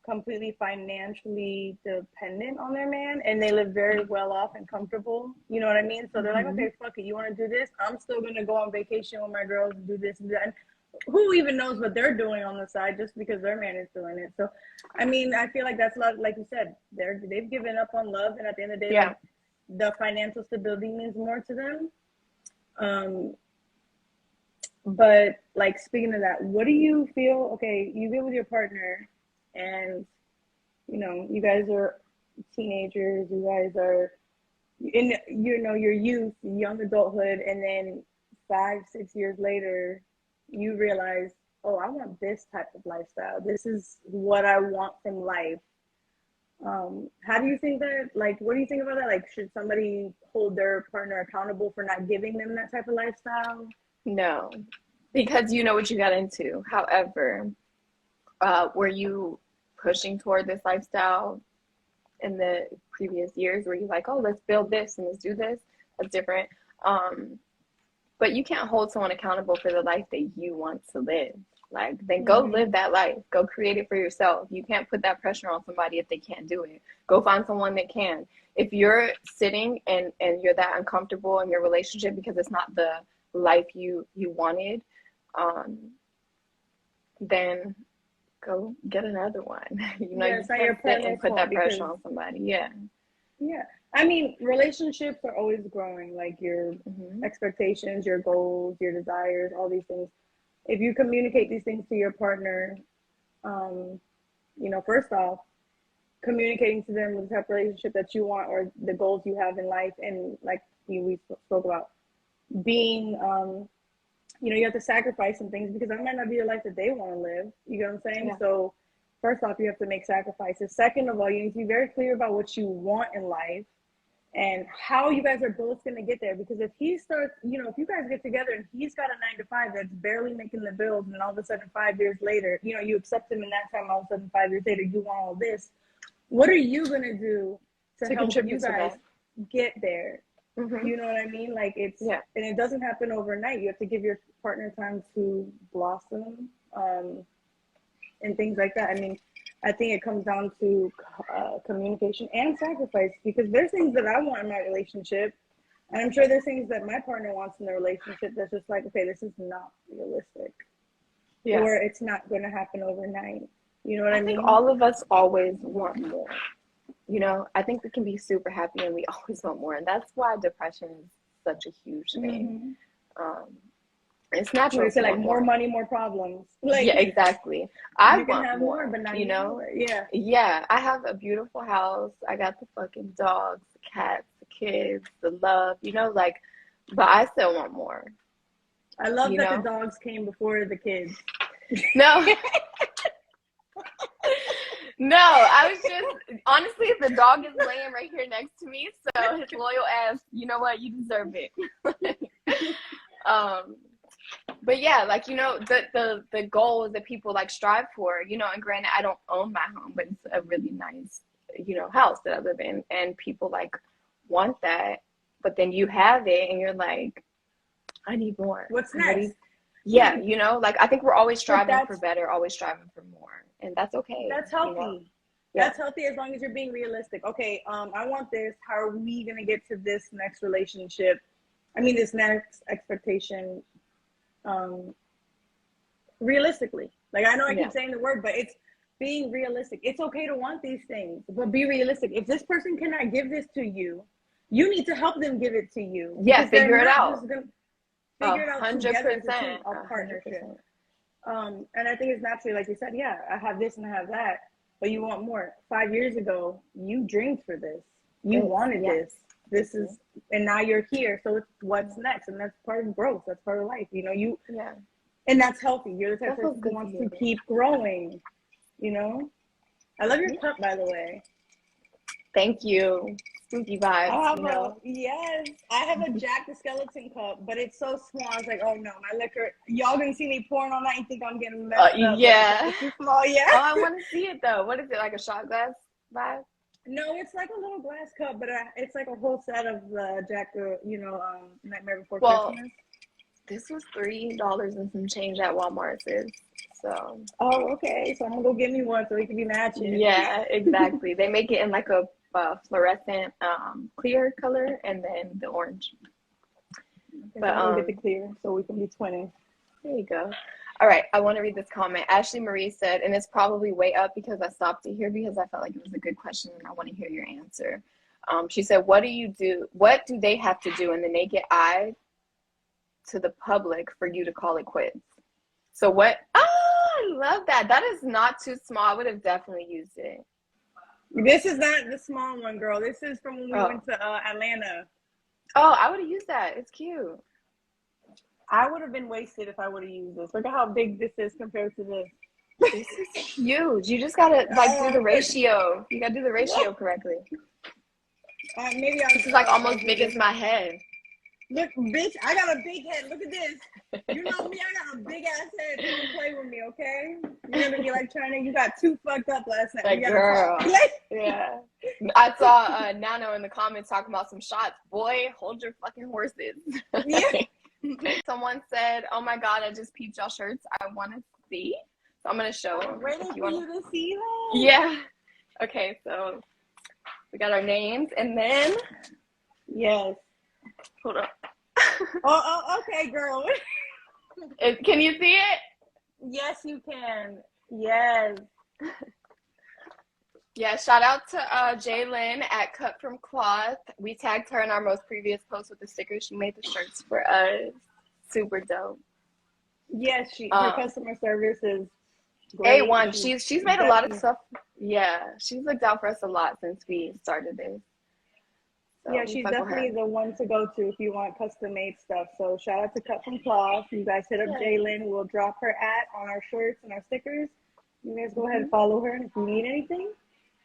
completely financially dependent on their man, and they live very well off and comfortable. You know what I mean? So they're like, Mm-hmm. okay, fuck it. You want to do this? I'm still gonna go on vacation with my girls and do this and that. And who even knows what they're doing on the side just because their man is doing it? So, I mean, I feel like that's a lot. Like you said, they've given up on love, and at the end of the day, Yeah. like the financial stability means more to them. But like speaking of that, what do you feel? Okay, you get with your partner, and you guys are teenagers. You guys are in your youth, young adulthood, and then 5, 6 years later, you realize, oh, I want this type of lifestyle. This is what I want from life. How do you think that? Like, what do you think about that? Like, should somebody hold their partner accountable for not giving them that type of lifestyle? No, because you know what you got into. However, were you pushing toward this lifestyle in the previous years where you're like, oh, let's build this and let's do this. That's different. But you can't hold someone accountable for the life that you want to live. Like, then go live that life. Go create it for yourself. You can't put that pressure on somebody if they can't do it. Go find someone that can. If you're sitting and you're that uncomfortable in your relationship because it's not the life you wanted, then go get another one. You it's not can't your sit partner's and put fault that pressure because on somebody. Yeah. I mean, relationships are always growing, like your expectations, your goals, your desires, all these things. If you communicate these things to your partner, first off, communicating to them the type of relationship that you want or the goals you have in life, and like we spoke about, being, you have to sacrifice some things because that might not be the life that they want to live. You know what I'm saying? Yeah. So first off, you have to make sacrifices. Second of all, you need to be very clear about what you want in life and how you guys are both going to get there. Because if he starts, if you guys get together and he's got a 9-to-5 that's barely making the bills, and then all of a sudden 5 years later, you accept him in that time, all of a sudden 5 years later, you want all this. What are you going to do to help you guys get there? You know what I mean? Like and it doesn't happen overnight. You have to give your partner time to blossom, and things like that. I mean, I think it comes down to communication and sacrifice, because there's things that I want in my relationship, and I'm sure there's things that my partner wants in the relationship that's just like, okay, this is not realistic, or it's not going to happen overnight. You know what I mean? I think all of us always want more. I think we can be super happy and we always want more. And that's why depression is such a huge thing. It's natural. It's like more money, more problems. Like, yeah, exactly. I want want have more, but not more. Yeah. Yeah. I have a beautiful house. I got the fucking dogs, the cats, the kids, the love, but I still want more. I love that the dogs came before the kids. No. No, I was just, honestly, the dog is laying right here next to me, so his loyal ass, you know what, you deserve it. But yeah, the goals that people strive for, and granted, I don't own my home, but it's a really nice, house that I live in, and people want that, but then you have it and you're like, I need more. What's next? Yeah, I think we're always striving for better, always striving for more. And that's okay. That's healthy. That's healthy as long as you're being realistic. Okay, I want this. How are we going to get to this next relationship? I mean, this next expectation, realistically. Like, I know I keep saying the word, but it's being realistic. It's okay to want these things, but be realistic. If this person cannot give this to you, you need to help them give it to you. Yeah, figure it out. Figure it out 100%. Together to a partnership. 100%. And I think it's naturally, like you said, I have this and I have that, but you want more. 5 years ago, you dreamed for this. You wanted this. This is, and now you're here. So it's what's next, and that's part of growth. That's part of life. And that's healthy. You're the type of person who wants to keep growing. I love your cup, by the way. Thank you. Spooky vibes. Yes, I have a Jack the Skeleton cup, but it's so small. I was like, oh no, my liquor. Y'all gonna see me pouring all night and think I'm getting messed up. Yeah. It's too small. Yeah. Oh, I want to see it though. What is it, like a shot glass vibe? No, it's like a little glass cup, but it's like a whole set of Jack, Nightmare Before Christmas. This was $3 and some change at Walmart, sis. So. Oh, okay. So I'm gonna go get me one so we can be matching. Yeah, exactly. They make it in like a fluorescent clear color and then the orange. Okay, but I'll get the clear so we can be twinning. There you go. All right, I want to read this comment. Ashley Marie said, and it's probably way up because I stopped it here because I felt like it was a good question and I want to hear your answer. She said, what do they have to do in the naked eye to the public for you to call it quits? So what? I love that. That is not too small. I would have definitely used it. This is not the small one, girl. This is from when we went to Atlanta. Oh, I would have used that. It's cute. I would have been wasted if I would have used this. Look at how big this is compared to this. This is huge. You just gotta do the ratio. You gotta do the ratio correctly. Maybe this is like almost big as my head. Look, bitch, I got a big head. Look at this. You know me, I got a big ass head. Don't play with me, okay? You're gonna be like, China, you got too fucked up last night. Like, We gotta girl. talk. Yeah. I saw Nano in the comments talking about some shots. Boy, hold your fucking horses. Yeah. Someone said, oh my God, I just peeped y'all shirts. I want to see. So I'm going to show them. Waiting for you to see that? Yeah. Okay, so we got our names, and then... Yes. Hold up. Oh, okay, girl. Can you see it? Yes, you can. Yes. Yeah, shout out to Jaylyn at Cut From Cloth. We tagged her in our most previous post with the stickers. She made the shirts for us. Super dope. Yes, her customer service is great. A1. She's made a lot of stuff. Yeah, she's looked out for us a lot since we started this. So yeah, she's definitely the one to go to if you want custom made stuff. So shout out to Cut From Cloth. You guys hit up Jaylyn. We'll drop her on our shirts and our stickers. You guys go ahead and follow her. And if you need anything,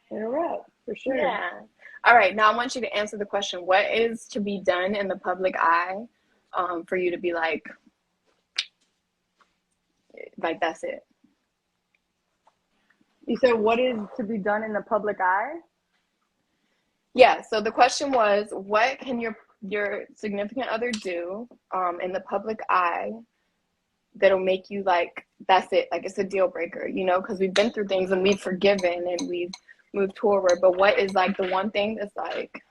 hit her up for sure. Yeah. All right. Now I want you to answer the question: what is to be done in the public eye, for you to be like that's it? You said what is to be done in the public eye? Yeah, so the question was, what can your significant other do in the public eye that'll make you like, that's it, like it's a deal breaker, you know, because we've been through things and we've forgiven and we've moved forward, but what is like the one thing that's like...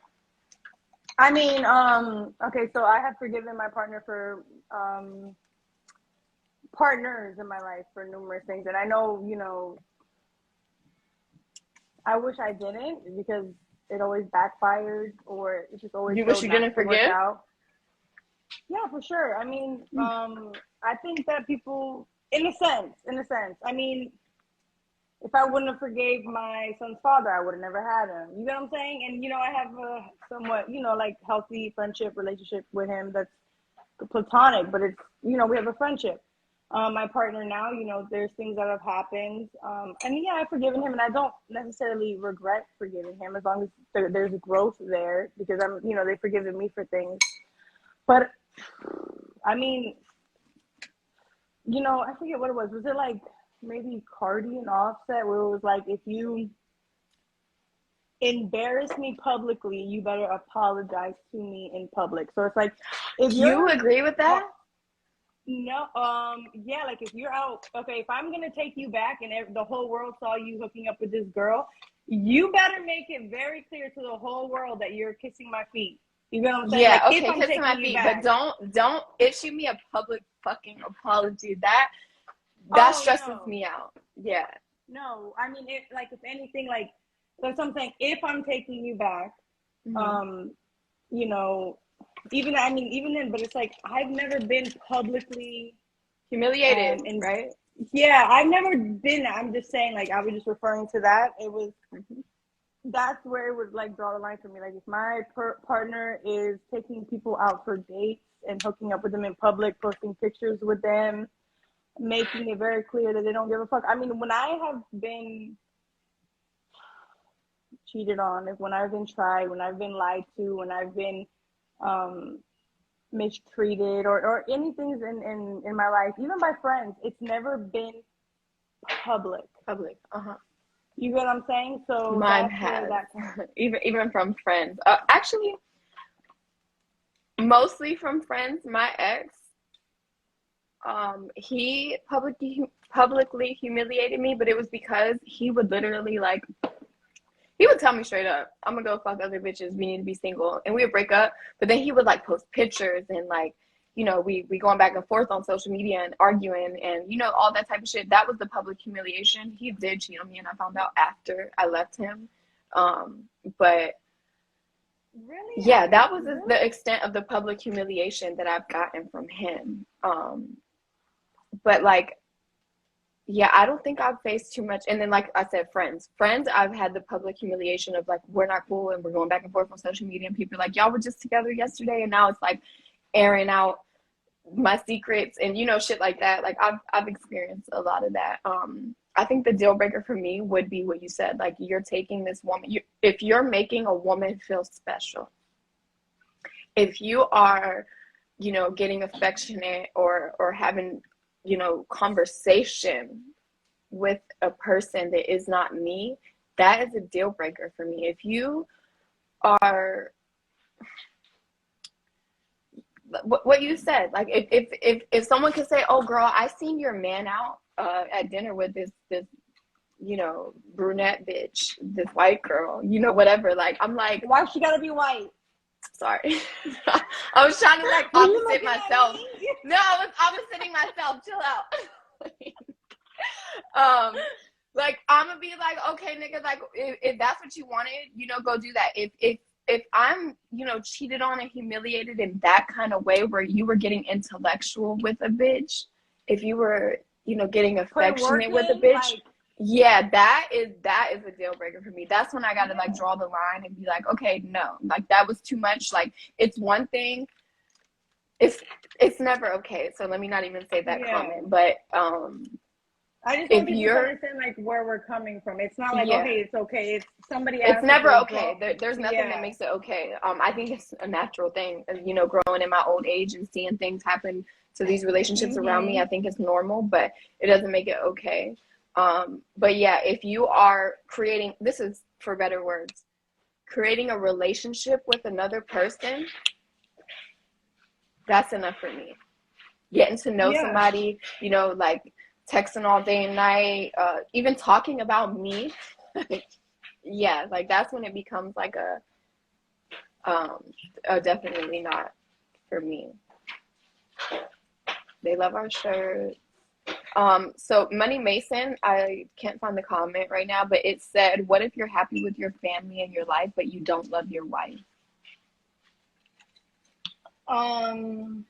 I mean, okay, so I have forgiven my partner for partners in my life for numerous things, and I know, you know, I wish I didn't because it always backfired, or it just always... You wish you didn't forgive? Yeah, for sure. I mean, I think that people, in a sense, I mean, if I wouldn't have forgave my son's father, I would have never had him. You know what I'm saying? And, you know, I have a somewhat, you know, like healthy friendship relationship with him that's platonic, but it's, you know, we have a friendship. My partner now, you know, there's things that have happened. And yeah, I've forgiven him, and I don't necessarily regret forgiving him as long as there's growth there, because I'm, you know, they've forgiven me for things. But I mean, you know, I forget what it was. Was it like maybe Cardi and Offset, where it was like, if you embarrass me publicly, you better apologize to me in public. So it's like, if you agree with that? No, yeah, like if you're out, okay, if I'm gonna take you back and the whole world saw you hooking up with this girl, you better make it very clear to the whole world that you're kissing my feet. You know what I'm saying? Yeah, like, okay, kissing my feet, but don't issue me a public fucking apology. That stresses me out. Yeah. No, I mean, it, like, if anything, like, that's what I'm saying. If I'm taking you back, you know, even then, but it's like, I've never been publicly humiliated, right? Yeah, I've never been. I'm just saying, like, I was just referring to that. It was, that's where it would like draw the line for me. Like, if my partner is taking people out for dates and hooking up with them in public, posting pictures with them, making it very clear that they don't give a fuck. I mean, when I have been cheated on, when I've been tried, when I've been lied to, when I've been mistreated, or anything in my life, even by friends, it's never been public. You get what I'm saying? So mine has even from friends. Actually, mostly from friends. My ex, he publicly humiliated me, but it was because he would literally like, he would tell me straight up, I'm gonna go fuck other bitches, we need to be single, and we would break up. But then he would like post pictures and like, you know, we going back and forth on social media and arguing and, you know, all that type of shit. That was the public humiliation. He did cheat on me, and I found out after I left him. But really, yeah, that was the extent of the public humiliation that I've gotten from him. But like, yeah, I don't think I've faced too much. And then, like I said, friends, I've had the public humiliation of like, we're not cool and we're going back and forth on social media, and people are like, y'all were just together yesterday, and now it's like airing out my secrets and, you know, shit like that. Like, I've experienced a lot of that. I think the deal breaker for me would be what you said. Like, you're taking this woman, if you're making a woman feel special, if you are getting affectionate or having, conversation with a person that is not me, that is a deal breaker for me. If you are what you said, like if someone could say, "Oh, girl, I seen your man out at dinner with this brunette bitch, this white girl, whatever," like I'm like, why she gotta be white? Sorry. I was trying to like Were you opposite looking at myself. me? No, I was oppositing myself. Chill out. Like I'm gonna be like, okay, nigga, like if that's what you wanted, go do that. If I'm, cheated on and humiliated in that kind of way where you were getting intellectual with a bitch, if you were, getting affectionate with a bitch, like, yeah, that is a deal breaker for me. That's when I gotta like draw the line and be like, okay, no, like that was too much. Like it's one thing. It's never okay. So let me not even say that comment. But I just want people to understand like where we're coming from. It's not like, okay, it's okay. It's somebody else. It's never okay. There's nothing that makes it okay. I think it's a natural thing. Growing in my old age and seeing things happen to these relationships around me, I think it's normal, but it doesn't make it okay. But yeah, if you are creating, this is for better words, creating a relationship with another person, that's enough for me. Getting to know somebody, like texting all day and night, even talking about me. Yeah, like that's when it becomes like definitely not for me. They love our shirt. So Money Mason, I can't find the comment right now, but it said, what if you're happy with your family and your life, but you don't love your wife? I mean,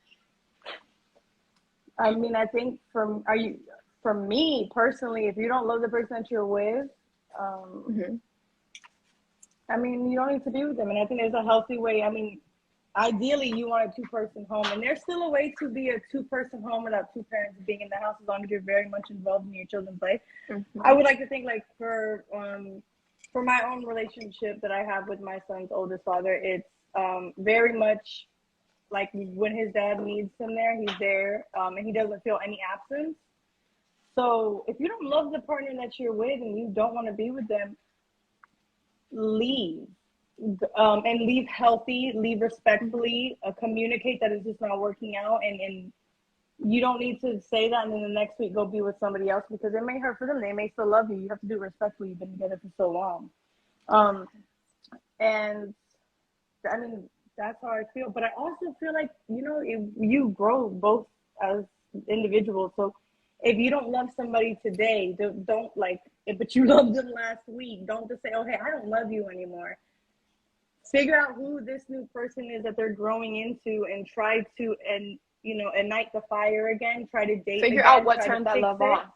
I think for me personally, if you don't love the person that you're with, I mean, you don't need to be with them. And I think there's a healthy way. I mean, ideally, you want a two-person home, and there's still a way to be a two-person home without two parents being in the house, as long as you're very much involved in your children's life. I would like to think, like for my own relationship that I have with my son's oldest father, it's very much like when his dad needs him there, he's there, and he doesn't feel any absence. So if you don't love the partner that you're with and you don't want to be with them, leave. And leave healthy, leave respectfully, communicate that it's just not working out, and you don't need to say that and then the next week go be with somebody else, because it may hurt for them. They may still love you. You have to do it respectfully. You've been together for so long. And I mean, that's how I feel. But I also feel like, you grow both as individuals. So if you don't love somebody today, don't like it, but you loved them last week, don't just say, oh, hey, I don't love you anymore. Figure out who this new person is that they're growing into and try to, ignite the fire again. Try to date. Figure out what turned that love off.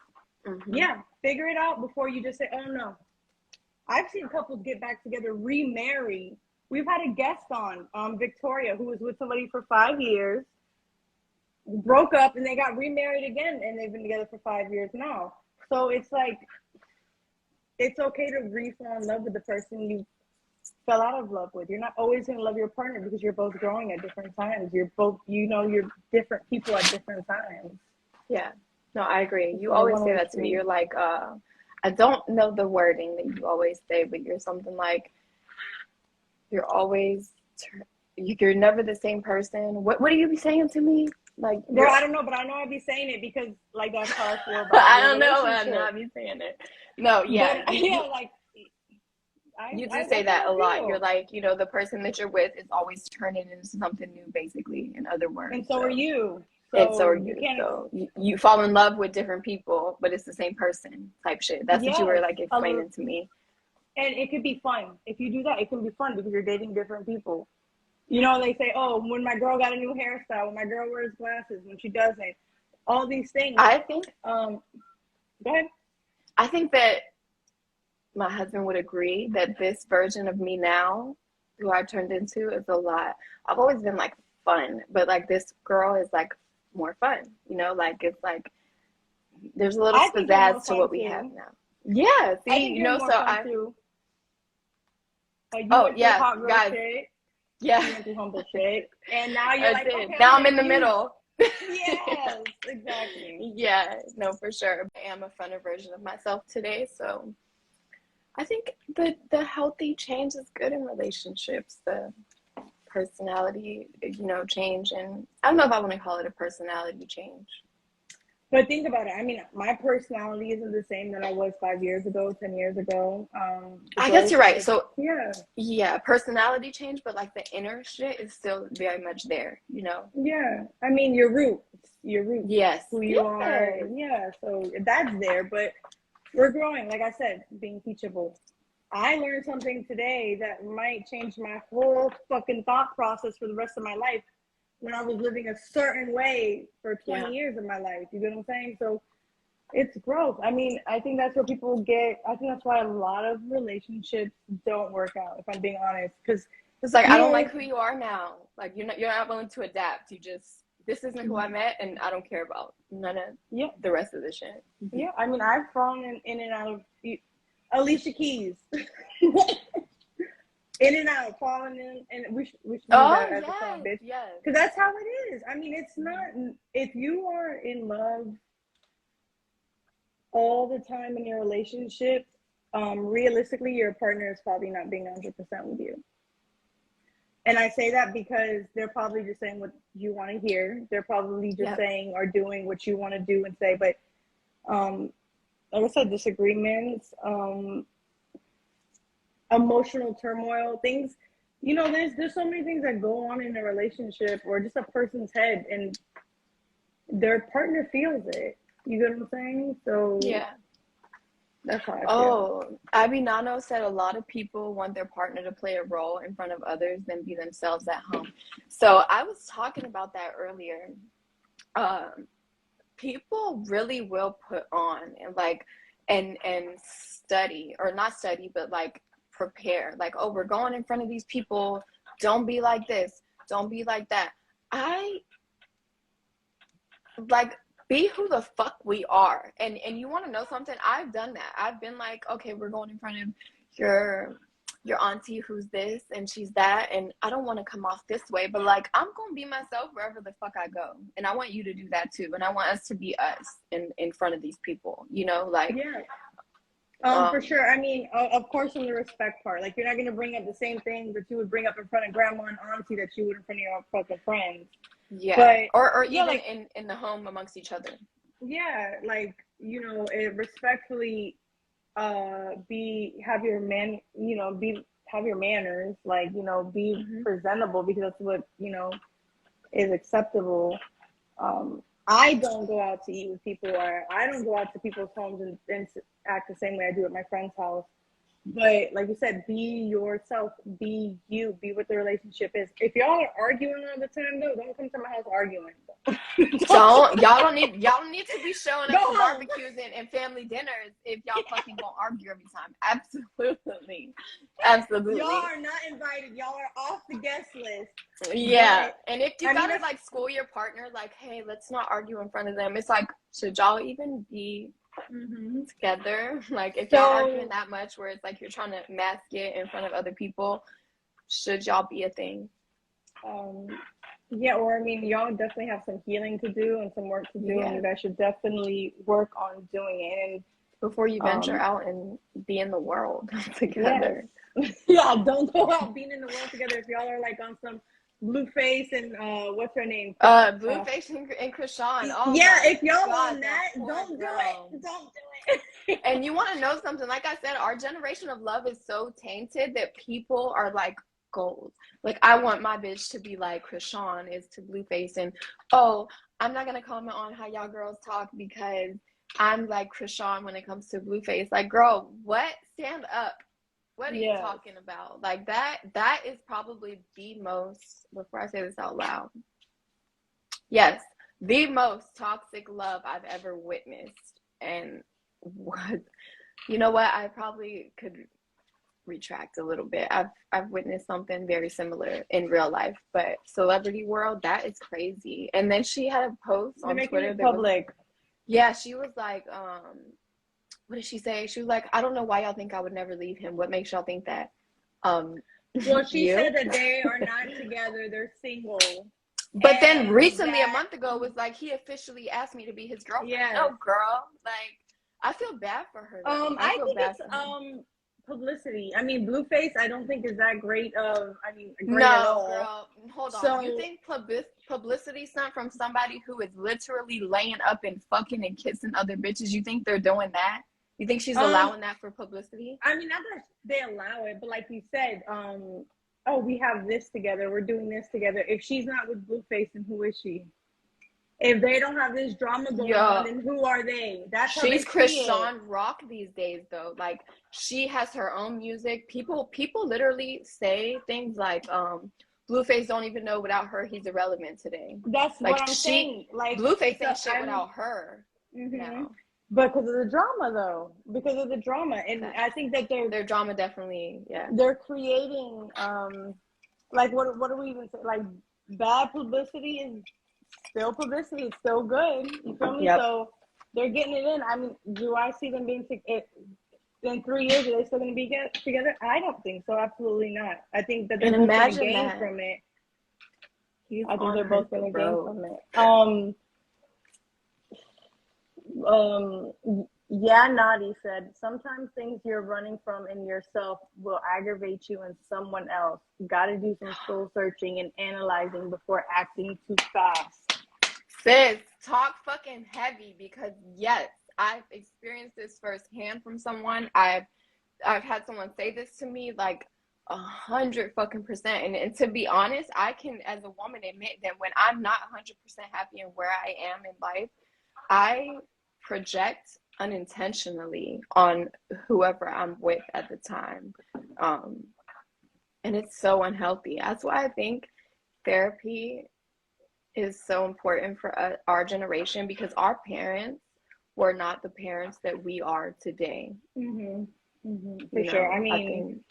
Yeah, figure it out before you just say, oh, no. I've seen couples get back together, remarry. We've had a guest on, Victoria, who was with somebody for 5 years, broke up, and they got remarried again, and they've been together for 5 years now. So it's like, it's okay to re-fall in love with the person you fell out of love with. You're not always going to love your partner because you're both growing at different times. You're both, you're different people at different times. Yeah. No, I agree. You always say that to me. You're like, I don't know the wording that you always say, but you're something like, you're always, you're never the same person. What do you be saying to me? Like, girl, I don't know, but I know I be saying it because like that's how I feel about I don't know. I know I be saying it. No, yeah. But, yeah, like, you do say that a lot. You're like, the person that you're with is always turning into something new, basically, in other words. And so are you. And so are you. So you fall in love with different people, but it's the same person type shit. That's what you were like explaining to me. And it could be fun. If you do that, it can be fun because you're dating different people. They say, oh, when my girl got a new hairstyle, when my girl wears glasses, when she doesn't, all these things. I think, go ahead. I think that my husband would agree that this version of me now, who I turned into, is a lot. I've always been like fun, but like this girl is like more fun, like it's like there's a little pizzazz to what we have now. Yeah, see, so I. Like, oh yeah, guys. Yeah. You went through humble shit, and now you're That's like, it. okay, I'm Now I'm gonna in the use. middle. Yes, exactly. Yeah, no, for sure. I am a funner version of myself today, so I think the healthy change is good in relationships. The personality, change, and I don't know if I want to call it a personality change. But think about it. I mean, my personality isn't the same that I was 5 years ago, 10 years ago. The I guess growth you're right. is, So yeah, yeah, personality change, but like the inner shit is still very much there, yeah. I mean, your roots, Yes, who you are. yes. Yeah, so that's there. But we're growing, like I said, being teachable. I learned something today that might change my whole fucking thought process for the rest of my life when I was living a certain way for Yeah. 20 years of my life. You get what I'm saying? So it's growth. I mean, I think that's where people get, I think that's why a lot of relationships don't work out, if I'm being honest. Because, It's like I you don't know, like who you are now. Like you're not willing to adapt. You just this isn't who I met, and I don't care about none of yeah, the rest of the shit. yeah. I mean, I've fallen in and out of Alicia Keys. In and out, falling in, and we should use Oh that as a song, yes, bitch. yes. Because that's how it is. I mean, it's not, if you are in love all the time in your relationship, realistically, your partner is probably not being 100% with you. And I say that because they're probably just saying what you want to hear. They're probably just Yep. saying or doing what you want to do and say. But like I said, disagreements, emotional turmoil, things, there's so many things that go on in a relationship or just a person's head, and their partner feels it. You get what I'm saying? So Yeah. that's how I feel. Oh, Abby Nano said a lot of people want their partner to play a role in front of others than be themselves at home. So I was talking about that earlier. People really will put on and study, or not study, but like prepare. Like, oh, we're going in front of these people. Don't be like this. Don't be like that. I like be who the fuck we are. And you want to know something? I've done that. I've been like, okay, we're going in front of your auntie who's this and she's that, and I don't want to come off this way, but like I'm gonna be myself wherever the fuck I go, and I want you to do that too, and I want us to be us in front of these people, like Yeah. For sure. I mean, of course, in the respect part, like you're not gonna bring up the same things that you would bring up in front of grandma and auntie that you would in front of your fucking friends. yeah, But or yeah, even like in the home amongst each other. yeah, like it respectfully have your have your manners, like be Mm-hmm. presentable, because that's what is acceptable. I don't go out to eat with people, or I don't go out to people's homes and act the same way I do at my friend's house. But like you said, be yourself, be you, be what the relationship is. If y'all are arguing all the time, though, don't come to my house arguing. Y'all don't need to be showing Go up to home. barbecues and family dinners if y'all fucking gonna argue every time. Absolutely. Y'all are not invited. Y'all are off the guest list. Yeah, But and if you I mean, gotta like school your partner, like, hey, let's not argue in front of them. It's like, should y'all even be together? Like, if y'all arguing that much, where it's like you're trying to mask it in front of other people, should y'all be a thing? Yeah, or I mean, y'all definitely have some healing to do and some work to do, and Yeah, you guys should definitely work on doing it. before you And venture out and be in the world yes, together. yeah, don't go out being in the world together if y'all are like on some Blueface and what's her name? Blueface and Krishan. Oh Yeah, my if y'all God, on that that, poor don't do girl. it. Don't do it. And you want to know something? Like I said, our generation of love is so tainted that people are like gold. Like, I want my bitch to be like Krishan is to Blueface, and oh, I'm not gonna comment on how y'all girls talk because I'm like Krishan when it comes to Blueface. Like, girl, what? Stand up. What are you Yes. talking about? Like that is probably the most, before I say this out loud, yes, the most toxic love I've ever witnessed. And what, you know what? I probably could retract a little bit. I've witnessed something very similar in real life, but celebrity world, that is crazy. And then she had a post They're on making Twitter it that was, public. yeah, she was like, what did she say? She was like, I don't know why y'all think I would never leave him. What makes y'all think that? Well, she You? said that they are not together; they're single. But then And recently, a that, month ago, was like he officially asked me to be his girlfriend. yes. No, girl. Like, I feel bad for her though. I I feel think bad it's for her. publicity. I mean, Blueface, I don't think is that great of, I mean, great at No, all. girl. Hold on. You So, think publicity stunt from somebody who is literally laying up and fucking and kissing other bitches? You think they're doing that? You think she's um, allowing that for publicity? I mean, not that they allow it, but like you said, oh, we have this together, we're doing this together. If she's not with Blueface, then who is she? If they don't have this drama going on, Yo, then who are they? That's how they she's see it. Krishan Rock these days though. Like she has her own music. People literally say things like Blueface don't even know without her he's irrelevant today. That's what Like I'm saying. Like, Blueface it's ain't a, shit I'm, without her mm-hmm. now. Because of the drama, though. Because of the drama, and That I think that their drama definitely, yeah. they're creating, like, what do we even say? Like, bad publicity is still publicity. It's still good. You feel me? Yep. So they're getting it in. I mean, do I see them being in 3 years? Are they still going to be together? I don't think so. Absolutely not. I think that they're And both going to imagine gain that from it. he's I think on they're her both going to gain throat. from it. Um, yeah, Nadi said, sometimes things you're running from in yourself will aggravate you in someone else. You got to do some soul searching and analyzing before acting too fast. Sis, talk fucking heavy because yes, I've experienced this firsthand from someone. I've had someone say this to me like 100% and to be honest, I can as a woman admit that when I'm not 100% happy in where I am in life, I project unintentionally on whoever I'm with at the time. And it's so unhealthy. That's why I think therapy is so important for our generation because our parents were not the parents that we are today. For sure. I I mean, think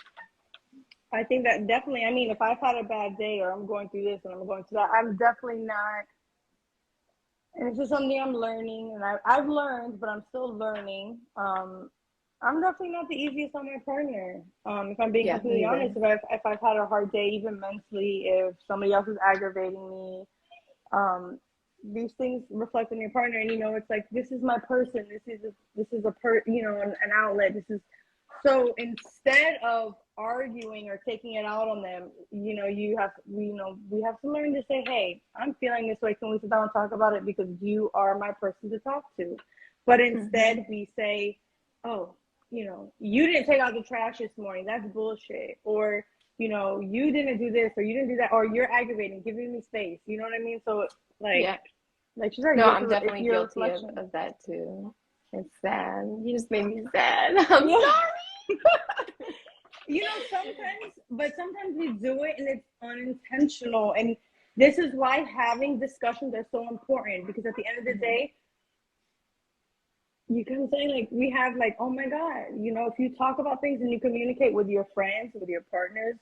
I think that definitely, I mean, if I've had a bad day or I'm going through this and I'm going through that, I'm definitely not, and it's just something I'm learning, and I've learned, but I'm still learning. I'm definitely not the easiest on my partner. If I'm being yeah, completely neither. honest, if I've had a hard day, even mentally, if somebody else is aggravating me, these things reflect on your partner, and it's like, this is my person. This is an outlet. This is, so instead of arguing or taking it out on them, we have to learn to say, hey, I'm feeling this way. Can we sit down and talk about it? Because you are my person to talk to. But instead we say, oh, you didn't take out the trash this morning. That's bullshit. Or, you didn't do this or you didn't do that, or you're aggravating, giving me space. You know what I mean? So Yeah. like she said, No, I'm it's definitely your guilty reflection. of that too. It's sad. You just made me sad. I'm Yeah. sorry. Sometimes we do it and it's unintentional. And this is why having discussions are so important, because at the end of the day, you can say, like, we have, like, oh my God, if you talk about things and you communicate with your friends, with your partners,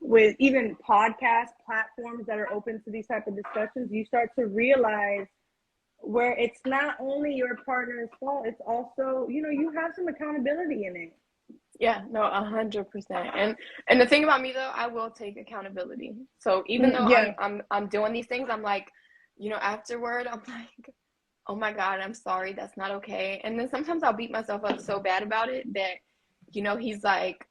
with even podcast platforms that are open to these type of discussions, you start to realize where it's not only your partner's fault, it's also, you have some accountability in it. Yeah, no, 100%. And the thing about me though, I will take accountability. So even though Yeah. I'm doing these things, I'm like, afterward, I'm like, oh my God, I'm sorry, that's not okay. And then sometimes I'll beat myself up so bad about it that, he's like,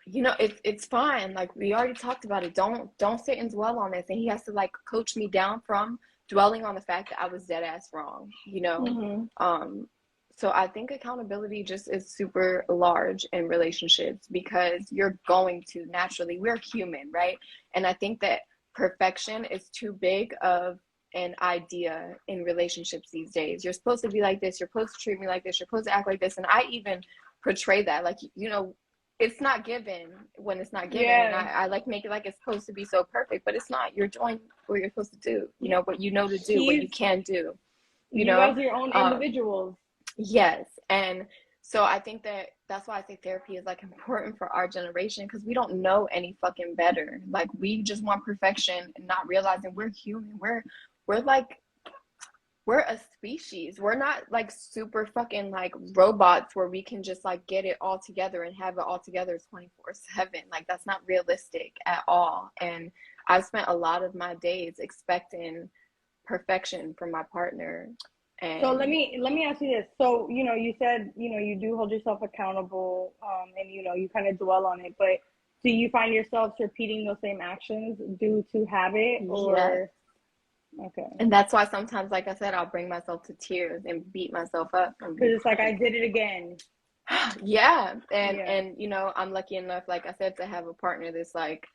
it's fine. Like we already talked about it. Don't sit and dwell on this. And he has to like coach me down from dwelling on the fact that I was dead ass wrong, So I think accountability just is super large in relationships because you're going to naturally, we're human, right? And I think that perfection is too big of an idea in relationships these days. You're supposed to be like this, you're supposed to treat me like this, you're supposed to act like this. And I even portray that, like, it's not given when it's not given. Yeah. And I like make it like it's supposed to be so perfect, but it's not. You're doing what you're supposed to do, what you know to do, what you can do. You guys are your own individuals. Yes. And so I think that's why I think therapy is like important for our generation, because we don't know any fucking better. Like we just want perfection and not realizing we're human. We're like we're a species. We're not like super fucking like robots where we can just like get it all together and have it all together 24/7. Like that's not realistic at all. And I've spent a lot of my days expecting perfection from my partner. So And let me ask you this. So, you know, you said, you know, you do hold yourself accountable, and you know, you kind of dwell on it, but do you find yourself repeating those same actions due to habit yes. or okay? And that's why sometimes, like I said, I'll bring myself to tears and beat myself up and be Because it's like I like, did it again. yeah. And Yeah. and you know, I'm lucky enough, like I said, to have a partner that's like,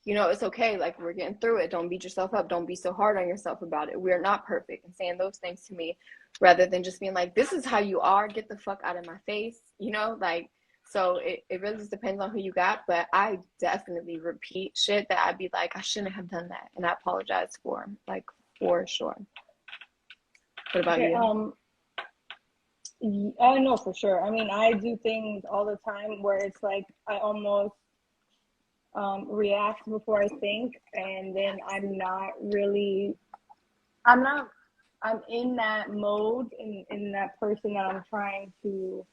you know, it's okay. Like we're getting through it. Don't beat yourself up. Don't be so hard on yourself about it. We're not perfect. And saying those things to me rather than just being like, this is how you are. Get the fuck out of my face. You know, like, so it really just depends on who you got. But I definitely repeat shit that I'd be like, I shouldn't have done that. And I apologize for, like, for sure. What about Okay. you? I know for sure. I mean, I do things all the time where it's like I almost react before I think, and then I'm not, I'm in that mode, in that person that I'm trying to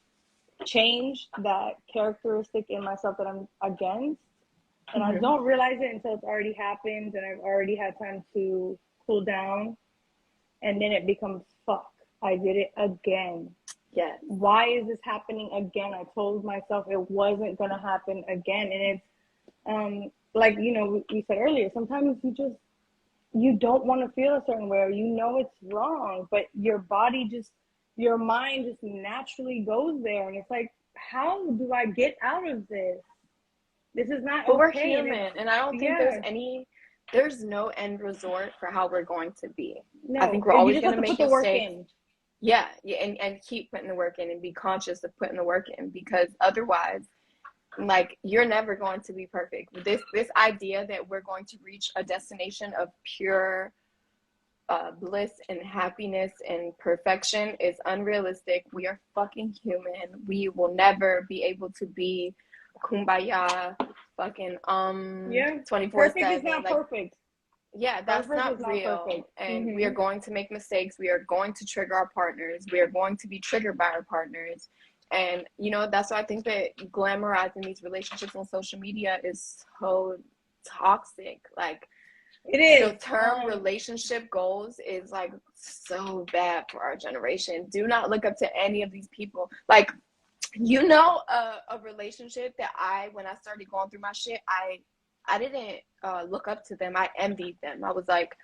change that characteristic in myself that I'm against. And I Mm-hmm. don't realize it until it's already happened and I've already had time to cool down. And then it becomes, fuck, I did it again. Yes. Why is this happening again? I told myself it wasn't going to happen again. And it's like, you know, we said earlier, sometimes you don't want to feel a certain way, or you know it's wrong, but your mind just naturally goes there. And it's like, how do I get out of this? This is not But we're okay. And it's, human, and I don't think yeah, there's no end resort for how we're going to be. I no, think we're you always just going have to to put make the work mistakes. in. Yeah, yeah, and keep putting the work in and be conscious of putting the work in because otherwise, like you're never going to be perfect. This idea that we're going to reach a destination of pure bliss and happiness and perfection is unrealistic. We are fucking human. We will never be able to be kumbaya fucking Yeah, perfect is 24/7. not Like perfect. yeah, that's Perfect is not not real. perfect. And we are going to make mistakes. We are going to trigger our partners. We are going to be triggered by our partners. And, you know, that's why I think that glamorizing these relationships on social media is so toxic. Like, It the is. term relationship goals is like so bad for our generation. Do not look up to any of these people. Like, you know, a relationship that when I started going through my shit, I didn't look up to them. I envied them. I was like,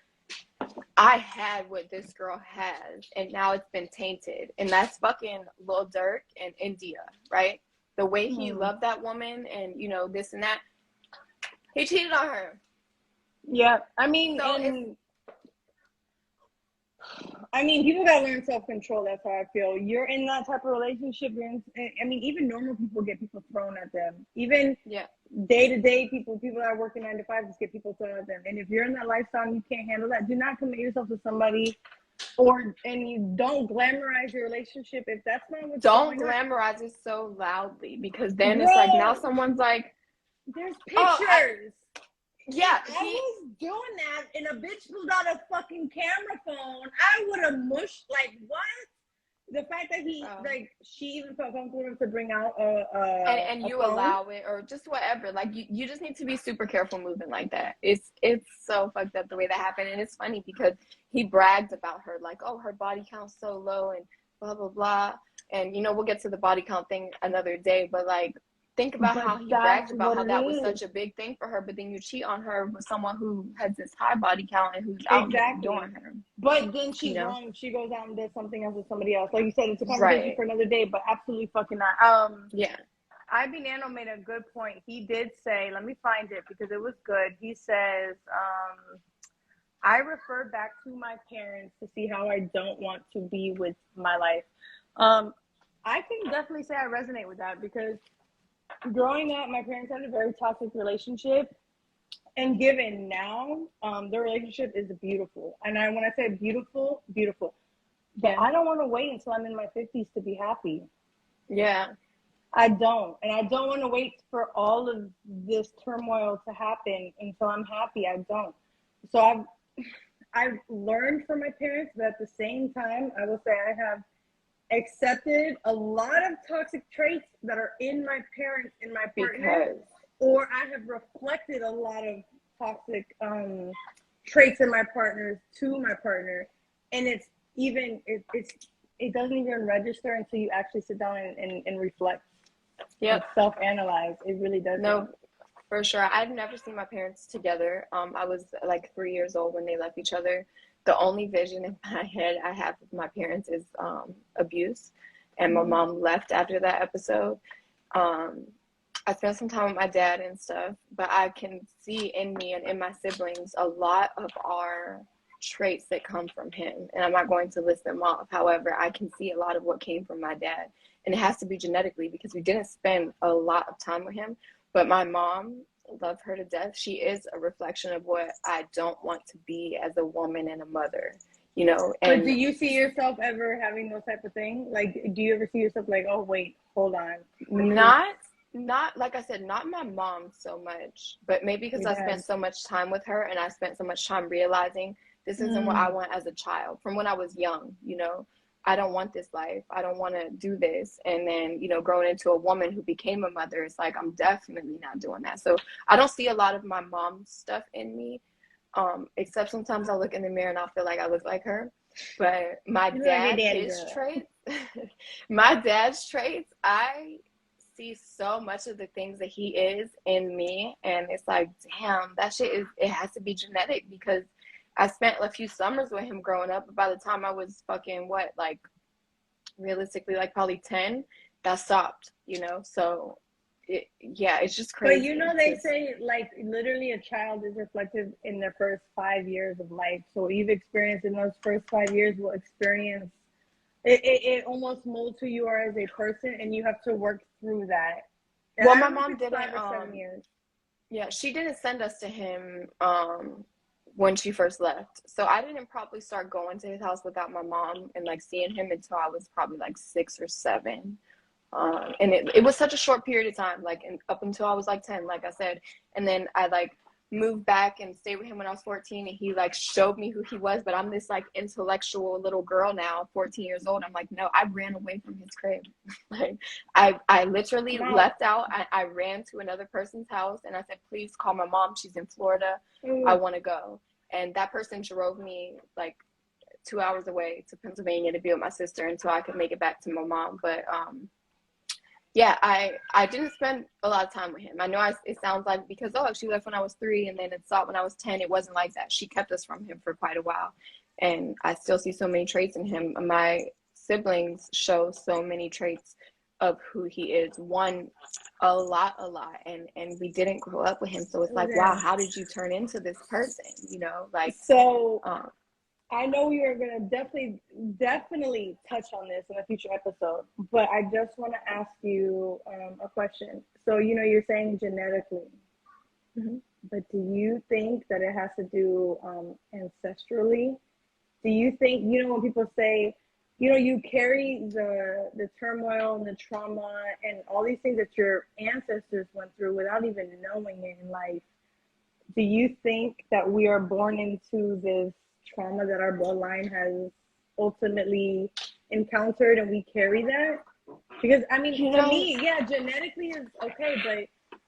I had what this girl has, and now it's been tainted. And that's fucking Lil Durk and India, right? The way he Mm. loved that woman, and you know this and that, he cheated on her. Yeah, I mean, So it's and I mean, people gotta learn self control. That's how I feel. You're in that type of relationship. I mean, even normal people get people thrown at them. Even yeah. day to day people that are working 9 to 5 just get people thrown at them. And if you're in that lifestyle and you can't handle that, do not commit yourself to somebody, and you don't glamorize your relationship if that's not what's Don't going on. glamorize it so loudly because then it's like now Bro, someone's like, there's oh, pictures. yeah, If I was doing that and a bitch pulled out a fucking camera phone, I would have mushed. Like, what? The fact that she even felt comfortable enough to bring out and a you phone. allow it or just whatever. Like you just need to be super careful moving like that. It's so fucked up the way that happened, and it's funny because he bragged about her like, oh, her body count's so low and blah blah blah. And you know we'll get to the body count thing another day, but like think about But how he that's bragged about what how it that was is. such a big thing for her, but then you cheat on her with someone who has this high body count and who's out here Exactly. doing her. But then You she's know, wrong. She goes out and does something else with somebody else. Like you said, it's a conversation right? for another day, but absolutely fucking not. Yeah. IB Nano made a good point. He did say, let me find it because it was good. He says, I refer back to my parents to see how I don't want to be with my life. I can definitely say I resonate with that because growing up, my parents had a very toxic relationship. And given now, the relationship is beautiful. And when I say beautiful, beautiful. But Yeah. I don't want to wait until I'm in my 50s to be happy. Yeah. I don't. And I don't want to wait for all of this turmoil to happen until I'm happy. I don't. So I've learned from my parents, but at the same time, I will say I have accepted a lot of toxic traits that are in my parents, in my partner, because or I have reflected a lot of toxic traits in my partners to my partner, and it doesn't even register until you actually sit down and reflect and yep. self-analyze. It really doesn't. No, for sure. I've never seen my parents together. I was like 3 years old when they left each other. The only vision in my head I have of my parents is abuse, and my mom left after that episode. Um, I spent some time with my dad and stuff, but I can see in me and in my siblings a lot of our traits that come from him. And I'm not going to list them off. However, I can see a lot of what came from my dad. And it has to be genetically because we didn't spend a lot of time with him. But my mom, love her to death. She is a reflection of what I don't want to be as a woman and a mother, you know. But And do you see yourself ever having those type of thing? Like, do you ever see yourself like, oh wait, hold on, not like I said, not my mom so much, but maybe because your I spent dad? so much time with her and I spent so much time realizing this isn't what I Mm. want as a child from when I was young, you know. I don't want this life. I don't want to do this. And then, you know, growing into a woman who became a mother, it's like I'm definitely not doing that. So I don't see a lot of my mom's stuff in me. Except sometimes I look in the mirror and I feel like I look like her. But my You look like your dad, daddy his girl. traits, my dad's traits, I see so much of the things that he is in me, and it's like, damn, that shit is, it has to be genetic because I spent a few summers with him growing up, but by the time I was fucking what, like realistically like probably 10, that stopped, you know. So yeah, it's just But crazy. you know, they say like literally a child is reflected in their first 5 years of life. So what you've experienced in those first 5 years will experience it almost molds who you are as a person, and you have to work through that. And Well, I my don't know if mom it's didn't 5 or 7 years. yeah, she didn't send us to him when she first left. So I didn't probably start going to his house without my mom and like seeing him until I was probably like 6 or 7. And it was such a short period of time, like up until I was like 10, like I said. And then I like moved back and stayed with him when I was 14, and he like showed me who he was. But I'm this like intellectual little girl now, 14 years old. I'm like, no, I ran away from his crib. Like I literally Wow. left out. I ran to another person's house and I said, please call my mom. She's in Florida. I Mm. want to go. And that person drove me like 2 hours away to Pennsylvania to be with my sister until I could make it back to my mom. But yeah, I didn't spend a lot of time with him. I know it sounds like because, oh, she left when I was 3 and then it stopped when I was 10. It wasn't like that. She kept us from him for quite a while. And I still see so many traits in him. My siblings show so many traits of who he is. One, a lot. And we didn't grow up with him. So it's like, wow, Yeah. how did you turn into this person? You know, like, So um, I know we are gonna definitely touch on this in a future episode, but I just want to ask you a question. So you know, you're saying genetically, mhm. but do you think that it has to do ancestrally? Do you think, you know, when people say, you know, you carry the turmoil and the trauma and all these things that your ancestors went through without even knowing it in life? Do you think that we are born into this trauma that our bloodline has ultimately encountered and we carry that? Because I mean, You to know, me, yeah, genetically is okay, but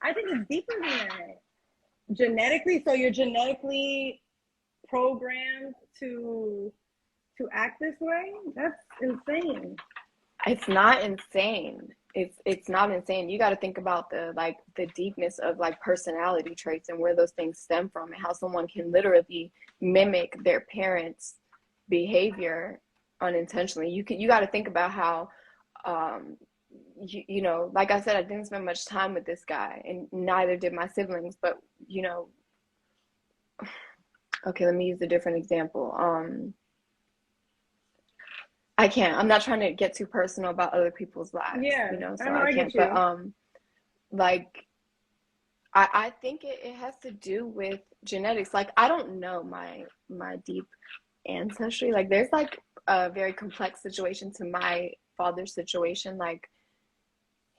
I think it's deeper than that. Genetically, so you're genetically programmed to act this way? That's insane. it's not insane. It's not insane. You got to think about the deepness of like personality traits and where those things stem from and how someone can literally mimic their parents' behavior unintentionally. You got to think about how um you know, like I said, I didn't spend much time with this guy and neither did my siblings, but you know, okay, let me use a different example. I can't. I'm not trying to get too personal about other people's lives, Yeah, you know, I so know, I I get can't. But you. like I think it has to do with genetics. Like I don't know my deep ancestry. Like there's like a very complex situation to my father's situation. Like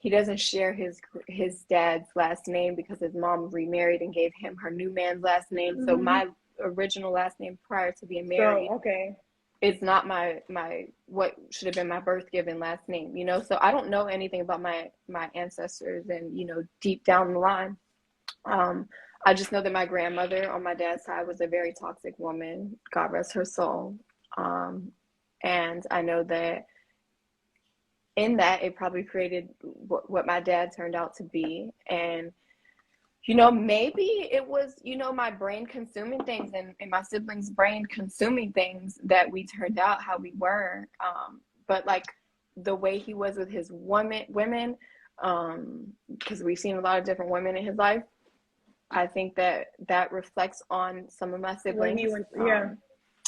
he doesn't share his dad's last name because his mom remarried and gave him her new man's last name. So Mm-hmm. my original last name prior to being So married. okay. It's not my what should have been my birth given last name, you know. So I don't know anything about my ancestors, and you know, deep down the line, um, I just know that my grandmother on my dad's side was a very toxic woman. God rest her soul. Um, and I know that in that it probably created what my dad turned out to be. And you know, maybe it was, you know, my brain consuming things, and my siblings' brain consuming things, that we turned out how we were. But like the way he was with his women, because we've seen a lot of different women in his life. I think that that reflects on some of my When he siblings. went, yeah.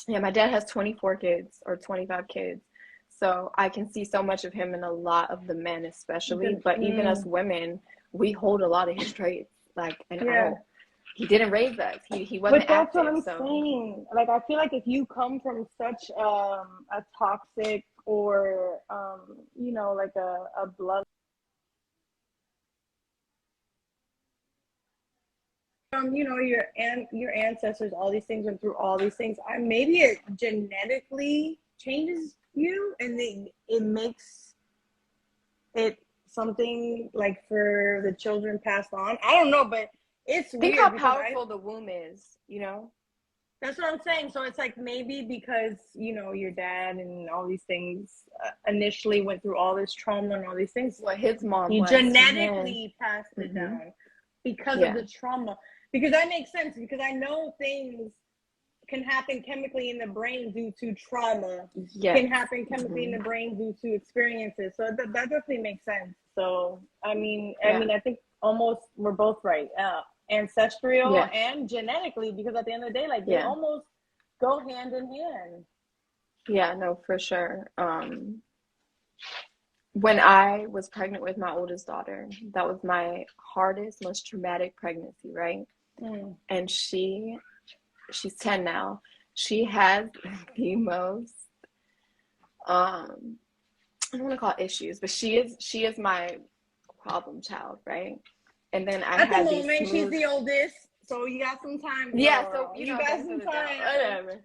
Yeah, my dad has 24 kids or 25 kids. So I can see so much of him in a lot of the men, especially. But even us women, we hold a lot of his traits. Like, and I Yeah. don't, he didn't raise us. He But wasn't that's what active. I'm So, saying. Like, I feel like if you come from such a toxic or you know, like a blood from, you know, your ancestors, all these things went through all these things. Maybe it genetically changes you, and it makes it something like for the children passed on. I don't know, but it's think how weird because powerful the womb is, you know? that's what I'm saying. So it's like maybe because, you know, your dad and all these things initially went through all this trauma and all these things, What his mom he was to him. genetically passed it Hmm. down because of Yeah. the trauma. Because that makes sense, because I know things can happen chemically in the brain due to trauma, Yes. can happen chemically in the brain due to experiences. So that definitely makes sense. So Yeah. I think almost we're both right. Ancestral Yeah. and genetically, because at the end of the day, like they Yeah. almost go hand in hand. Yeah, no, for sure. When I was pregnant with my oldest daughter, that was my hardest, most traumatic pregnancy, right? Mm. And she's 10 now. She has the most I don't want to call it issues, but she is my problem child, right? And then I At the had these moment, she's smooth, the oldest, so you got some time, yeah, so girl. you You know, got benefit some of the doubt, time. whatever.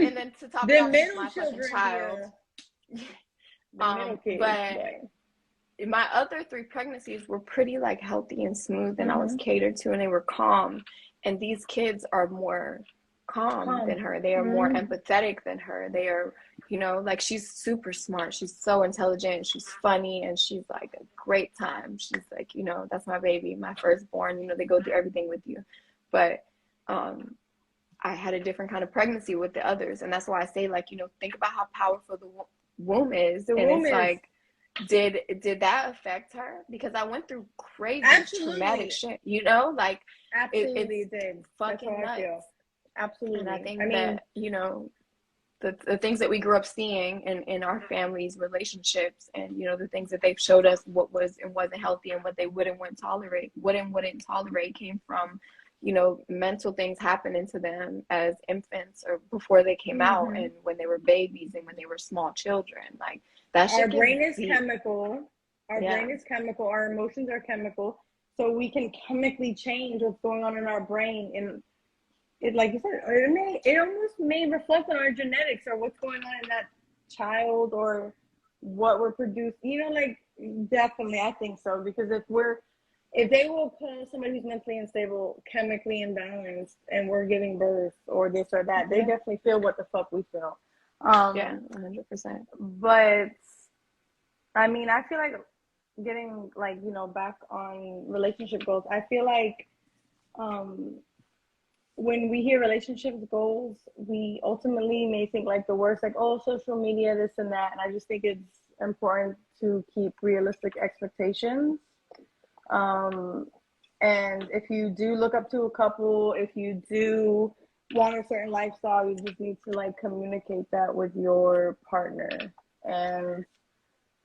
And then to top it The off, she's middle my fucking children child. here. The middle kids, But boy. my other three pregnancies were pretty like healthy and smooth, and I was Mm-hmm. catered to, and they were calm. And these kids are more calm than Calm. her. They are more Mm-hmm. empathetic than her. They are, you know, like she's super smart. She's so intelligent. She's funny, and she's like a great time. She's like, you know, that's my baby, my firstborn. You know, they go through everything with you. But um, I had a different kind of pregnancy with the others, and that's why I say, like, you know, think about how powerful the womb is, The and womb it's is like, did that affect her? Because I went through crazy traumatic absolutely, shit, you know, like it's absolutely did. That's how fucking I nuts. feel. And I Absolutely. I think mean, that, you know, the things that we grew up seeing in our families, relationships, and you know, the things that they've showed us what was and wasn't healthy, and what they wouldn't tolerate came from, you know, mental things happening to them as infants or before they came out, mm-hmm. and when they were babies, and when they were small children. Like that Our shit gets brain is deep. chemical. Our Yeah. brain is chemical. Our emotions are chemical. So we can chemically change what's going on in our brain, and it, like you said, it almost may reflect on our genetics or what's going on in that child or what we're producing. You know, like definitely, I think so, because if they will call somebody who's mentally unstable chemically imbalanced and we're giving birth or this or that, they Yeah. definitely feel what the fuck we feel. Yeah. 100%. But I mean, I feel like getting, like, you know, back on relationship goals. I feel like um when we hear relationships goals, we ultimately may think like the worst, like, oh, social media, this and that. And I just think it's important to keep realistic expectations. Um, and if you do look up to a couple, if you do want a certain lifestyle, you just need to like communicate that with your partner and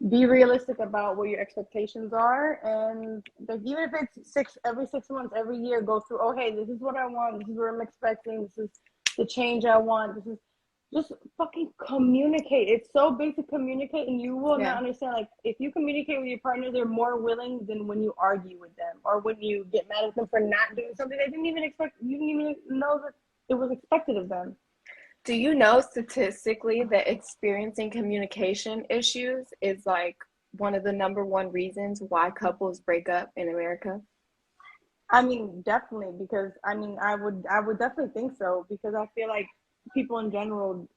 be realistic about what your expectations are. And like, even if it's every 6 months, every year, go through, oh hey, this is what I want, this is what I'm expecting, this is the change I want, this is just fucking communicate. It's so big to communicate, and you will Yeah. not understand. Like, if you communicate with your partner, they're more willing than when you argue with them or when you get mad at them for not doing something they didn't even expect, you didn't even know that it was expected of them. Do you know statistically that experiencing communication issues is like one of the number one reasons why couples break up in America? I mean, definitely, because I mean, I would definitely think so, because I feel like people in general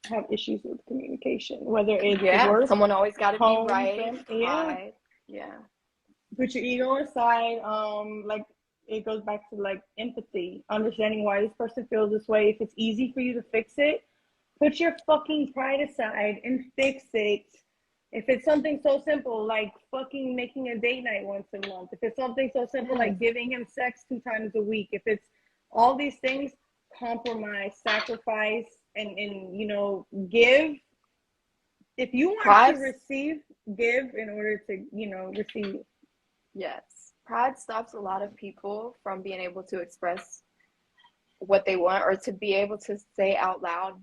have issues with communication, whether it's Yeah, work, someone always got to be home, right, family. Yeah, pride. Yeah. put your ego aside. Like it goes back to like empathy, understanding why this person feels this way. If it's easy for you to fix it, put your fucking pride aside and fix it. If it's something so simple like fucking making a date night once a month, if it's something so simple Yes. like giving him sex 2 times a week, if it's all these things, compromise, sacrifice, and give. If you want to Pride, receive, give in order to receive. yes. Pride stops a lot of people from being able to express what they want or to be able to say out loud,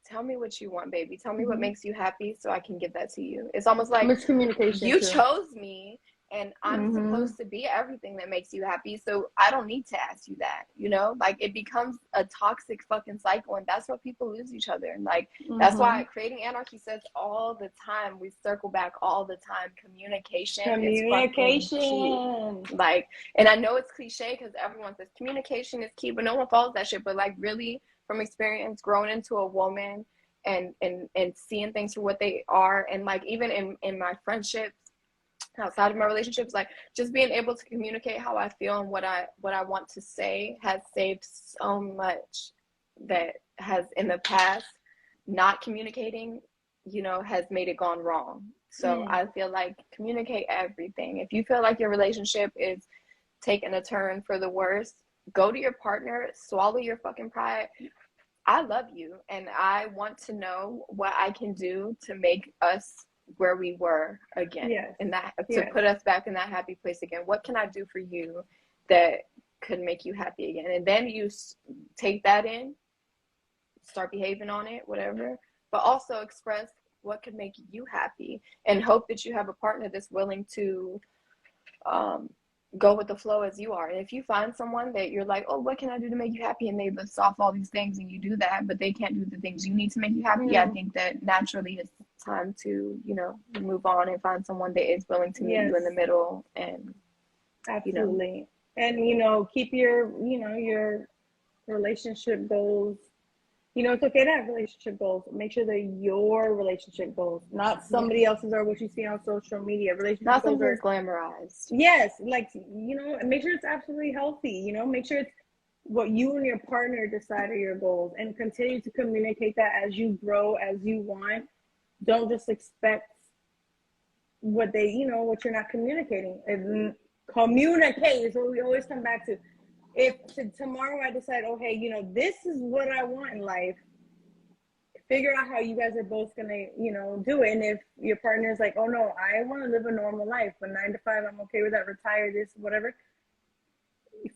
tell me what you want, baby. Tell me what Mm-hmm. makes you happy so I can give that to you. It's almost like Miscommunication you too. chose me and I'm Mm-hmm. supposed to be everything that makes you happy. So I don't need to ask you that, you know? Like it becomes a toxic fucking cycle and that's why people lose each other. And like that's Mm-hmm. why creating anarchy says all the time, we circle back all the time, communication is fucking key. Communication. Like, and I know it's cliche because everyone says communication is key, but no one follows that shit. But like really from experience growing into a woman and seeing things for what they are, and like even in my friendships outside of my relationships, like just being able to communicate how I feel and what I want to say has saved so much that has in the past not communicating, has made it gone wrong. So Mm. I feel like communicate everything. If you feel like your relationship is taking a turn for the worse, go to your partner, swallow your fucking pride. I love you and I want to know what I can do to make us where we were again, Yes. and that to Yes. put us back in that happy place again. What can I do for you that could make you happy again? And then you take that in, start behaving on it, whatever, but also express what could make you happy and hope that you have a partner that's willing to um, go with the flow as you are. And if you find someone that you're like, oh, what can I do to make you happy? And they list off all these things and you do that, but they can't do the things you need to make you happy, I Mm. think that naturally it's time to, move on and find someone that is willing to meet Yes. you in the middle and, Absolutely. And keep your relationship goals. It's okay to have relationship goals. Make sure they're your relationship goals, not yeah, somebody else's or what you see on social media. Relationship not goals something that's are, glamorized. yes, like, make sure it's absolutely healthy. Make sure it's what you and your partner decide are your goals, and continue to communicate that as you grow, as you want. Don't just expect what you're not communicating. And communicate is what we always come back to. If tomorrow I decide, oh, hey, this is what I want in life, figure out how you guys are both gonna, do it. And if your partner is like, oh no, I want to live a normal life, but 9 to 5, I'm okay with that, retire, this, whatever,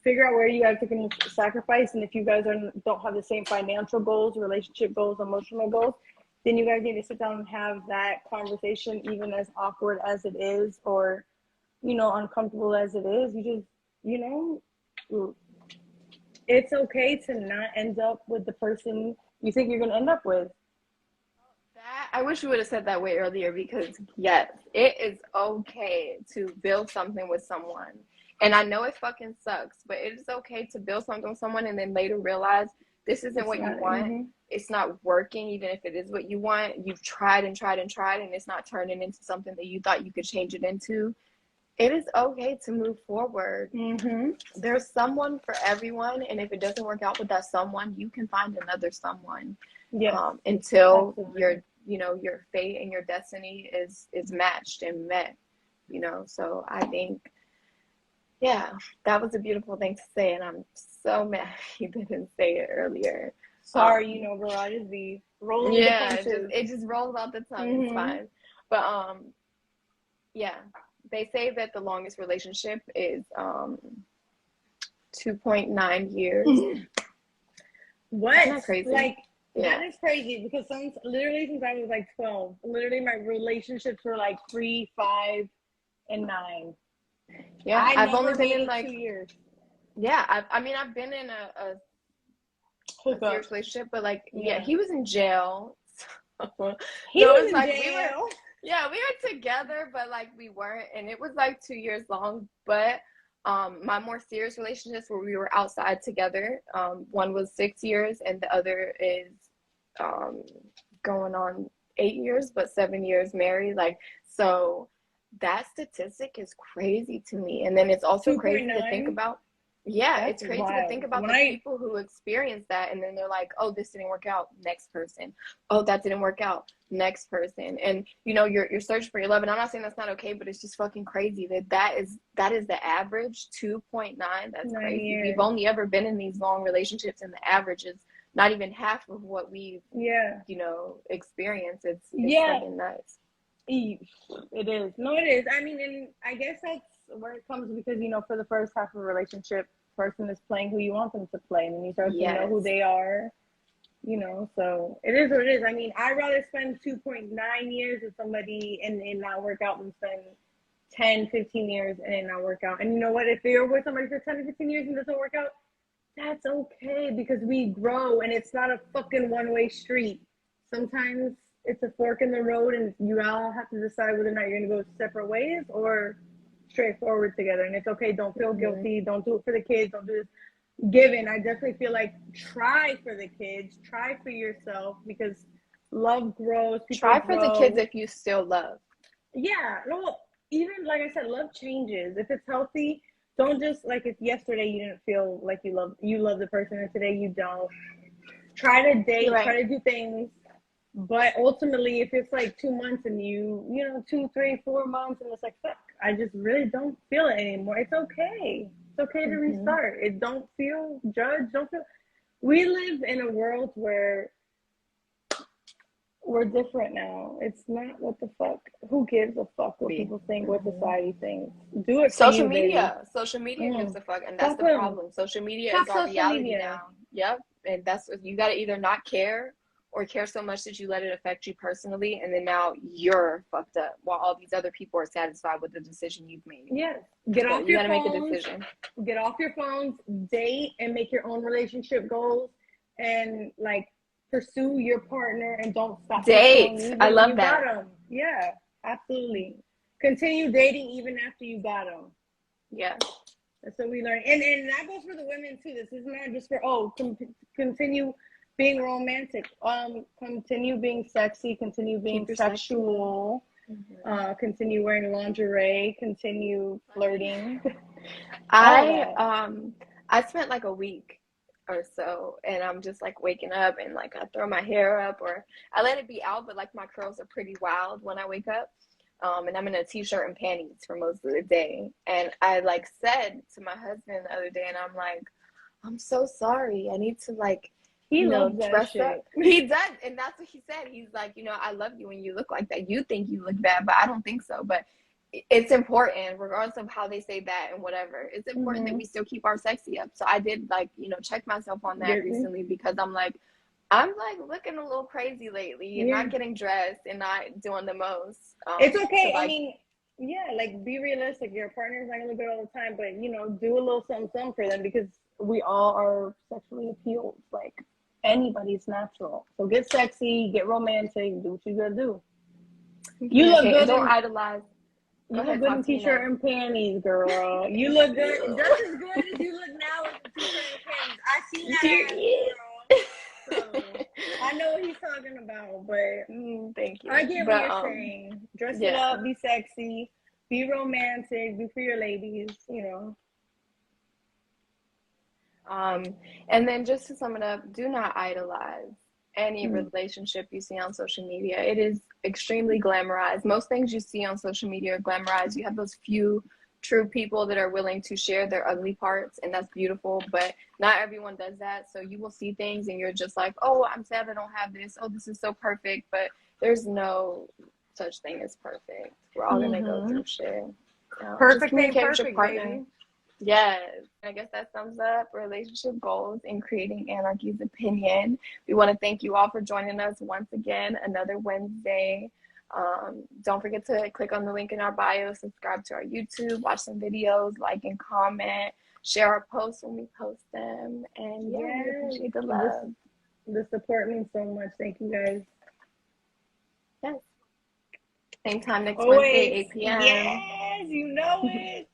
figure out where you guys are going to sacrifice. And if you guys don't have the same financial goals, relationship goals, emotional goals, then you guys need to sit down and have that conversation, even as awkward as it is, or uncomfortable as it is. You just, it's okay to not end up with the person you think you're going to end up with. That I wish you would have said that way earlier because yes, it is okay to build something with someone. And I know it fucking sucks, but it is okay to build something with someone and then later realize this isn't It's what you not. want. Mm-hmm. It's not working, even if it is what you want. You've tried and tried and tried, and it's not turning into something that you thought you could change it into. It is okay to move forward. Mm-hmm. There's someone for everyone, and if it doesn't work out with that someone, you can find another someone. Yes, Until absolutely. your fate and your destiny is matched and met. So I think, yeah, that was a beautiful thing to say, and I'm so mad you didn't say it earlier. Sorry, girl, I just be rolling with the Yeah, it just punches. it just rolls out the tongue. It's Mm-hmm. fine, but yeah, they say that the longest relationship is 2.9 years. Isn't What? that crazy? Like, Yeah. that is crazy, because since I was like 12, literally my relationships were like 3, 5, and 9. Yeah, I I've only never been made in it like 2 years. Yeah, I mean, I've been in a Hookup. serious relationship, but like, yeah, Yeah. he was in jail. So, He so was it's in like jail. yeah, we were together, but like we weren't, and it was like 2 years long. But my more serious relationships where we were outside together, one was 6 years, and the other is um going on 8 years, but 7 years married. Like, so that statistic is crazy to me. And then it's also crazy to think 2.9. about. Yeah, That's it's crazy to think wild. about the people who experience that, and then they're like, oh, this didn't work out, next person. Oh, that didn't work out, next person. And you know, you're searching for your love. And I'm not saying that's not okay, but it's just fucking crazy that is the average. 2.9. That's 9 crazy. We've years. only ever been in these long relationships, and the average is not even half of what we've, Yeah. experienced. It's Yeah. fucking nuts. It is. No, it is. I mean, and I guess that's where it comes because, for the first half of a relationship, person is playing who you want them to play, and then you start to know who Yes. they are, so it is what it is. I mean, I'd rather spend 2.9 years with somebody and not work out than spend 10, 15 years and it not work out. And you know what? If you're with somebody for 10 or 15 years and it doesn't work out, that's okay because we grow and it's not a fucking one-way street. Sometimes it's a fork in the road and you all have to decide whether or not you're going to go separate ways or straightforward together. And it's okay. Don't feel Mm-hmm. guilty. Don't do it for the kids. Don't do this. Given, I definitely feel like try for the kids, try for yourself because love grows, people Try for the kids grow. if you still love. Yeah, no, even like I said, love changes. If it's healthy, don't just like if yesterday you didn't feel like you love the person and today you don't. Try to You're date, right. try to do things, but ultimately if it's like 2 months and 2, 3, 4 months and it's like fuck, I just really don't feel it anymore. It's okay. It's okay to Mm-hmm. restart. It don't feel judged. Don't feel. We live in a world where we're different now. It's not what the fuck. Who gives a fuck what Be. people think, what Mm-hmm. society thinks? Do it for you, baby. Social media gives Mm. a fuck, and that's Fuck the them. problem. Social media is Fuck our social reality media. now. Yep, and that's, you got to either not care or care so much that you let it affect you personally, and then now you're fucked up while all these other people are satisfied with the decision you've made. Yes. Get So off you your got to make a phones. decision. Get off your phones. Date and make your own relationship goals, and like pursue your partner and don't stop Date. pursuing I even when love you got that. them. Yeah, absolutely. Continue dating even after you got them. Yeah. That's what we learned, and that goes for the women too. This is not just for continue being romantic. Continue being sexy. Continue being Keep your sexy love. sexual. Mm-hmm. Continue wearing lingerie. Continue flirting. All I that. um I spent like a week or so, and I'm just like waking up and like I throw my hair up or I let it be out, but like my curls are pretty wild when I wake up. And I'm in a t-shirt and panties for most of the day. And I like said to my husband the other day, and I'm like, I'm so sorry. I need to like, He loves that dress up. shit. He does, and that's what he said. He's like, I love you when you look like that. You think you look bad, but I don't think so. But it's important, regardless of how they say that and whatever. It's important that Mm-hmm. we still keep our sexy up. So I did like, check myself on that Get me? recently because I'm like looking a little crazy lately and Yeah. not getting dressed and not doing the most. It's To okay. I like, mean, yeah, like be realistic. Your partner's not gonna look good all the time, but do a little something, something for them because we all are sexually appealed. Like anybody's natural. So get sexy, get romantic, do what you gotta do. You look communicate and good don't in idolize. Go you look ahead, good in talk to me t-shirt next. and panties, girl. You look Thank good, you. just as good as you look now with the t-shirt and panties. I seen that ass, Period. girl. So I know what he's talking about, but Thank you. I get what But you're saying. Dress it yeah. up, be sexy, be romantic, do for your ladies. Um, and then just to sum it up, do not idolize any Mm. relationship you see on social media. It is extremely glamorized. Most things you see on social media are glamorized. You have those few true people that are willing to share their ugly parts, and that's beautiful, but not everyone does that. So you will see things and you're just like, oh, I'm sad I don't have this. Oh, this is so perfect. But there's no such thing as perfect. We're all going to go Mm-hmm. through shit. Just Perfect ain't communicate with your perfect, partner. baby. Yes. I guess that sums up relationship goals in creating Anarchy's opinion. We want to thank you all for joining us once again, another Wednesday. Don't forget to click on the link in our bio, subscribe to our YouTube, watch some videos, like and comment. share our posts when we post them. And yeah, we Yes, appreciate the love. the support means so much. Thank you guys. Yes. Same time next Wednesday, Always. 8 p.m. Yes, you know it.